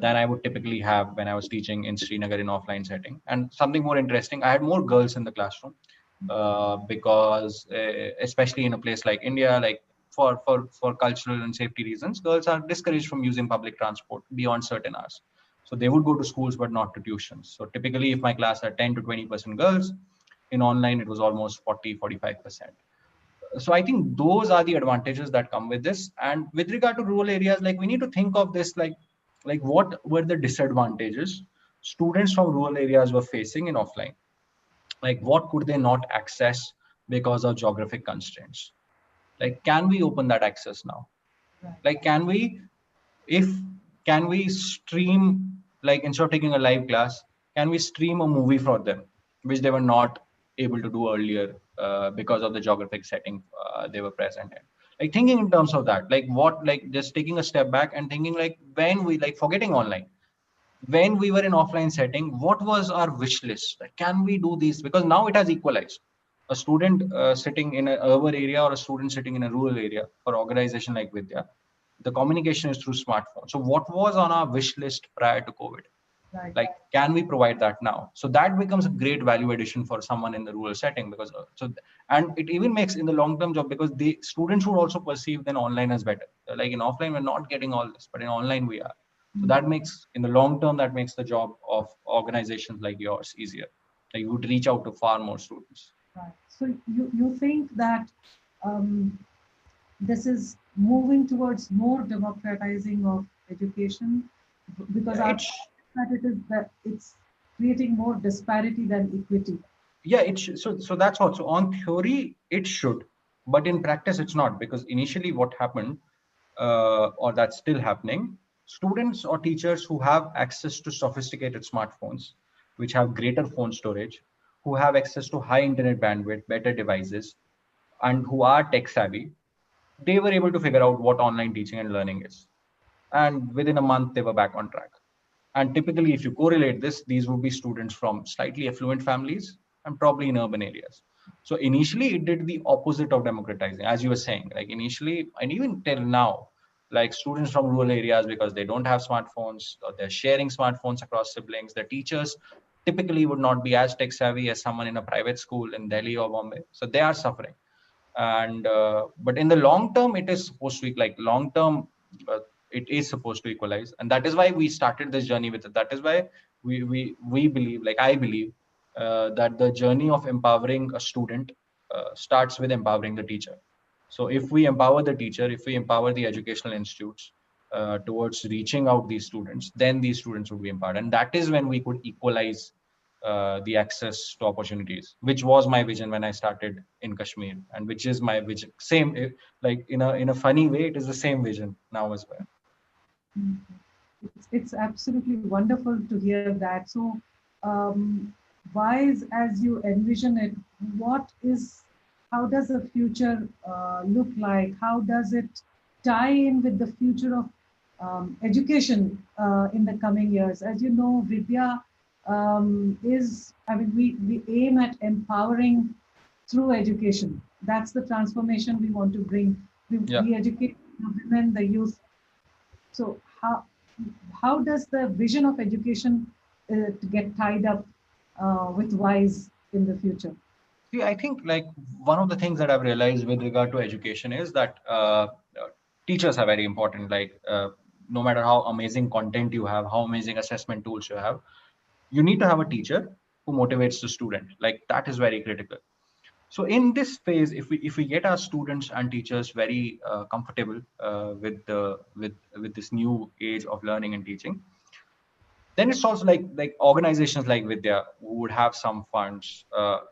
than I would typically have when I was teaching in Srinagar in offline setting. And something more interesting, I had more girls in the classroom because especially in a place like India, like for cultural and safety reasons, girls are discouraged from using public transport beyond certain hours. So they would go to schools but not to tuitions. So typically, if my class had 10 to 20% girls, in online it was almost 40-45%. So I think those are the advantages that come with this. And with regard to rural areas, like we need to think of this like what were the disadvantages students from rural areas were facing in offline? Like what could they not access because of geographic constraints? Like can we open that access now? Right. Like if can we stream, like instead of taking a live class, can we stream a movie for them, which they were not able to do earlier because of the geographic setting they were present in. Like thinking in terms of that, like what, like just taking a step back and thinking like when we, like forgetting online, when we were in offline setting, what was our wish list? Like, can we do these? Because now it has equalized. A student sitting in an urban area or a student sitting in a rural area for organization like Vidya, the communication is through smartphone. So what was on our wish list prior to COVID? Right. Like, can we provide that now? So that becomes a great value addition for someone in the rural setting, because and it even makes in the long term job, because the students would also perceive then online as better. Like in offline we're not getting all this, but in online we are. So that makes, in the long term, that makes the job of organizations like yours easier. Like you would reach out to far more students. Right. So you think that um, this is moving towards more democratizing of education, because Yeah, our that it is that it's creating more disparity than equity. yeah, so that's also on theory it should, but in practice it's not, because initially what happened, or that's still happening, students or teachers who have access to sophisticated smartphones, which have greater phone storage, who have access to high internet bandwidth, better devices, and who are tech savvy, they were able to figure out what online teaching and learning is, and within a month they were back on track. And typically, if you correlate this, these would be students from slightly affluent families and probably in urban areas. So initially, it did the opposite of democratizing, as you were saying. Like initially, and even till now, like students from rural areas, because they don't have smartphones or they're sharing smartphones across siblings, the teachers typically would not be as tech savvy as someone in a private school in Delhi or Bombay. So they are suffering. And but in the long term, it is supposed to be like long term. It is supposed to equalize, and that is why we started this journey with it. That is why we believe, like I believe, that the journey of empowering a student starts with empowering the teacher. So if we empower the teacher, if we empower the educational institutes towards reaching out these students, then these students will be empowered, and that is when we could equalize the access to opportunities, which was my vision when I started in Kashmir, and which is my vision. Same, like in a funny way, it is the same vision now as well. It's absolutely wonderful to hear that. So, wise as you envision it, what is, how does the future look like? How does it tie in with the future of education in the coming years? As you know, Vidya is, I mean, we aim at empowering through education. That's the transformation we want to bring. Yeah. We educate the women, the youth. So how does the vision of education get tied up with WISE in the future? See, I think like one of the things that I've realized with regard to education is that teachers are very important. Like no matter how amazing content you have, how amazing assessment tools you have, you need to have a teacher who motivates the student. Like that is very critical. So in this phase, if we get our students and teachers very comfortable with this new age of learning and teaching, then it's also like organizations like Vidya who would have some funds,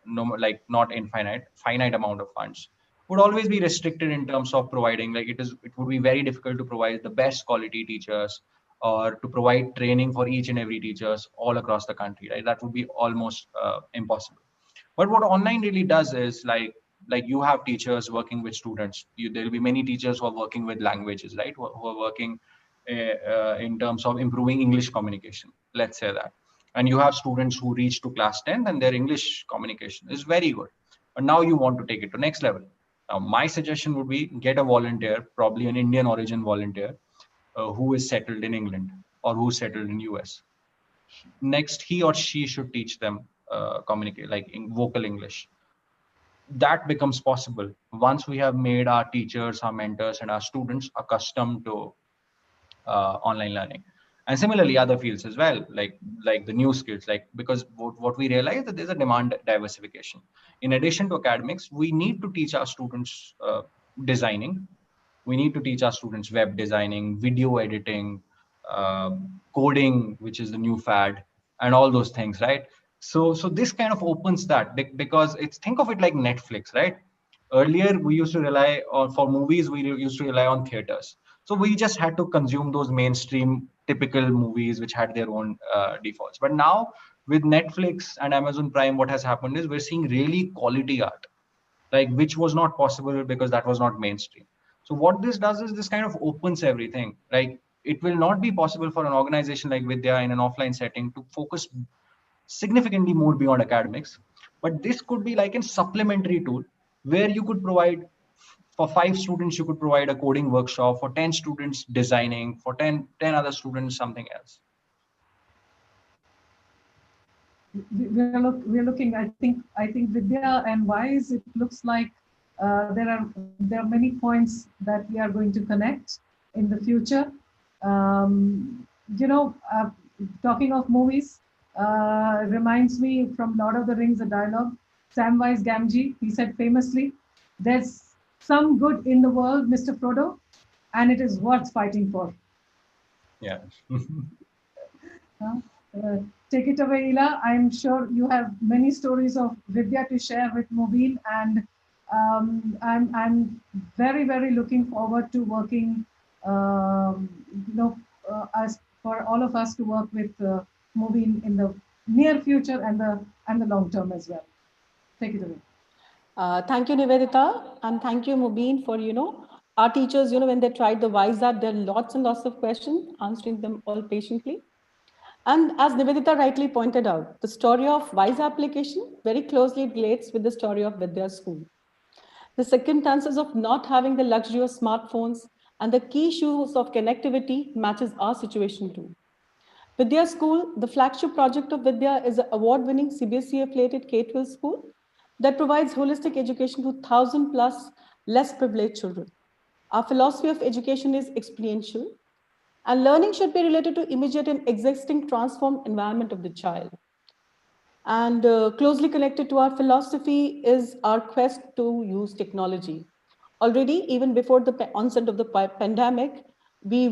no, like not infinite, finite amount of funds, would always be restricted in terms of providing. Like it would be very difficult to provide the best quality teachers or to provide training for each and every teachers all across the country. Right, that would be almost impossible. But what online really does is like you have teachers working with students. There will be many teachers who are working with languages, right? Who are working in terms of improving English communication. Let's say that, and you have students who reach to class 10th and their English communication is very good. But now you want to take it to next level. Now, my suggestion would be get a volunteer, probably an Indian origin volunteer, who is settled in England or who's settled in US. Next, he or she should teach them communicate like in vocal English. That becomes possible once we have made our teachers, our mentors, and our students accustomed to online learning. And similarly other fields as well, like the new skills, like because what we realize that there's a demand diversification. In addition to academics, we need to teach our students designing. We need to teach our students web designing, video editing, coding, which is the new fad, and all those things, right? So this kind of opens that, because it's, think of it like Netflix, right? Earlier we used to rely on, for movies we used to rely on theaters, so we just had to consume those mainstream typical movies which had their own defaults. But now with Netflix and Amazon Prime, what has happened is we're seeing really quality art. like which was not possible because that was not mainstream. So what this does is this kind of opens everything. Like it will not be possible for an organization like Vidya in an offline setting to focus significantly more beyond academics, but this could be like a supplementary tool where you could provide, for 5 students you could provide a coding workshop, for 10 students designing, for 10 other students something else. We're looking. I think Vidya and Wise. It looks like there are many points that we are going to connect in the future. Um, you know, talking of movies, reminds me from Lord of the Rings, the dialogue. Samwise Gamgee, he said famously, "There's some good in the world, Mr. Frodo, and it is worth fighting for." Yeah. Uh, uh, take it away, Ila. I'm sure you have many stories of Vidya to share with Mubeen, and I'm very very looking forward to working. You know, as for all of us to work with Mubeen in the near future and the long term as well. Take it away. Thank you, Nivedita, and thank you, Mubeen, for, our teachers, when they tried the WISE app, there are lots and lots of questions, answering them all patiently. And as Nivedita rightly pointed out, the story of WISE application very closely relates with the story of Vidya School. The circumstances of not having the luxury of smartphones and the key issues of connectivity matches our situation too. Vidya School, the flagship project of Vidya, is an award-winning CBSE affiliated K-12 school that provides holistic education to 1,000 plus less privileged children. Our philosophy of education is experiential, and learning should be related to immediate and existing transformed environment of the child. And closely connected to our philosophy is our quest to use technology. Already, even before the onset of the pandemic, we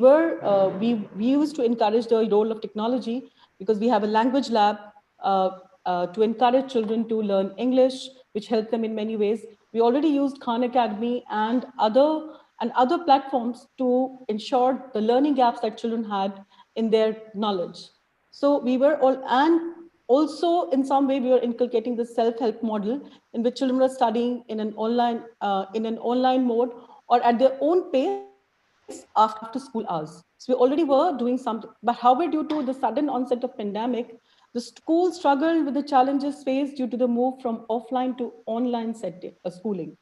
used to encourage the role of technology because we have a language lab to encourage children to learn English, which helped them in many ways. We already used Khan Academy and other platforms to ensure the learning gaps that children had in their knowledge. So we were all, and also in some way we were inculcating the self-help model in which children were studying in an online mode or at their own pace after school hours. So we already were doing something, but however, due to the sudden onset of pandemic, the school struggled with the challenges faced due to the move from offline to online schooling.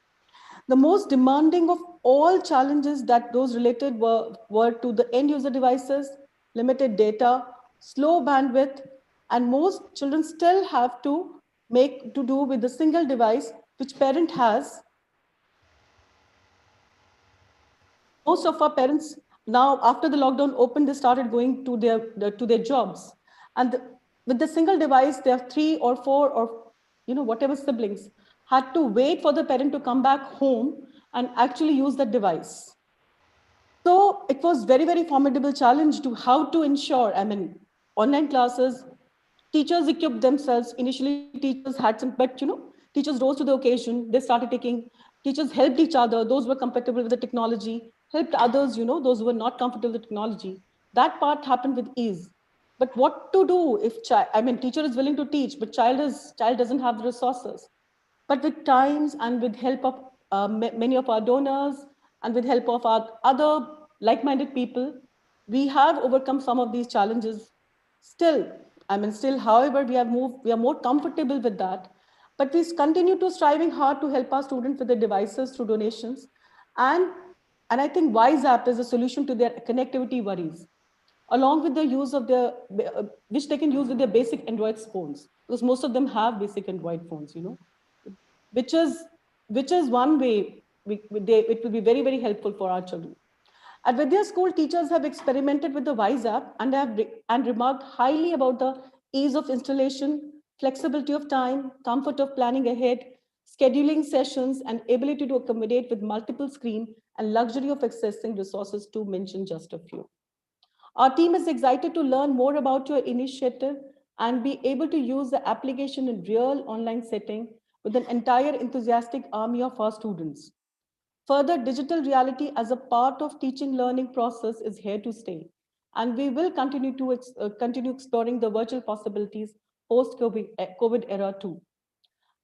The most demanding of all challenges that those related were to the end user devices, limited data, slow bandwidth, and most children still have to make to do with the single device which parent has. And most of our parents now, after the lockdown opened, they started going to their jobs, and with the single device, they have 3 or 4 or whatever siblings had to wait for the parent to come back home and actually use that device. So it was very formidable challenge to how to ensure. I mean, online classes, teachers equipped themselves. Initially, teachers had some, but teachers rose to the occasion. They started taking. Teachers helped each other. Those who were compatible with the technology helped others. Those who were not comfortable with technology. That part happened with ease. But what to do if child? I mean, teacher is willing to teach, but child doesn't have the resources. But with times and with help of many of our donors and with help of our other like-minded people, we have overcome some of these challenges. Still, still, however, we are more comfortable with that. But we continue to striving hard to help our students with the devices through donations. And, and I think WISE app is a solution to their connectivity worries, along with the use of their, which they can use with their basic Android phones, because most of them have basic Android phones, which is one way it will be very helpful for our children. At Vidya School, teachers have experimented with the WISE app and and remarked highly about the ease of installation, flexibility of time, comfort of planning ahead, scheduling sessions, and ability to accommodate with multiple screens and luxury of accessing resources, to mention just a few. Our team is excited to learn more about your initiative and be able to use the application in real online setting with an entire enthusiastic army of our students. Further, digital reality as a part of teaching learning process is here to stay, and we will continue to continue exploring the virtual possibilities post-COVID COVID era too.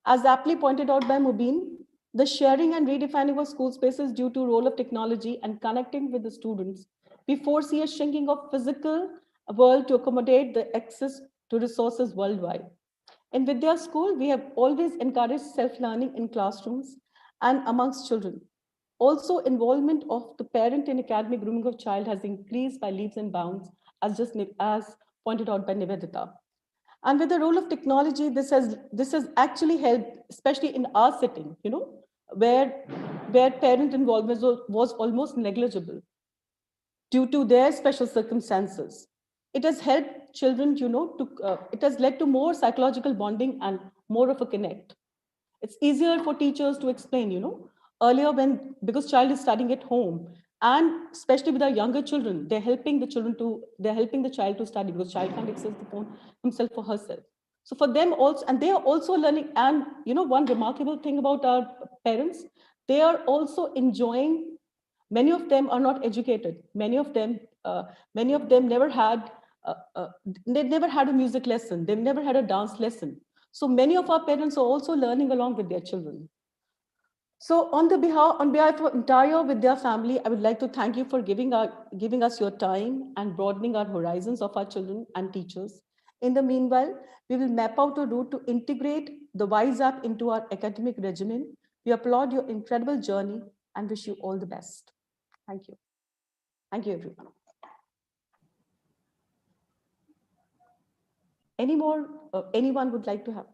As aptly pointed out by Mubeen, The sharing and redefining of school spaces due to role of technology and connecting with the students. We foresee a shrinking of physical world to accommodate the access to resources worldwide. In Vidya School, we have always encouraged self-learning in classrooms and amongst children. Also, involvement of the parent in academic grooming of child has increased by leaps and bounds, as pointed out by Nivedita. And with the role of technology, this has actually helped, especially in our setting, where where parent involvement was almost negligible due to their special circumstances. It has helped children, it has led to more psychological bonding and more of a connect. It's easier for teachers to explain, earlier because child is studying at home, and especially with our younger children, they're helping the child to study because child can't access the phone himself or herself. So for them also, and they are also learning, and one remarkable thing about our parents, they are also enjoying. Many of them are not educated. Many of them never had, they never had a music lesson. They've never had a dance lesson. So many of our parents are also learning along with their children. So on behalf of entire Vidya family, I would like to thank you for giving us your time and broadening our horizons of our children and teachers. In the meanwhile, we will map out a route to integrate the WISE app into our academic regimen. We applaud your incredible journey and wish you all the best. Thank you. Thank you, everyone. Anyone would like to have?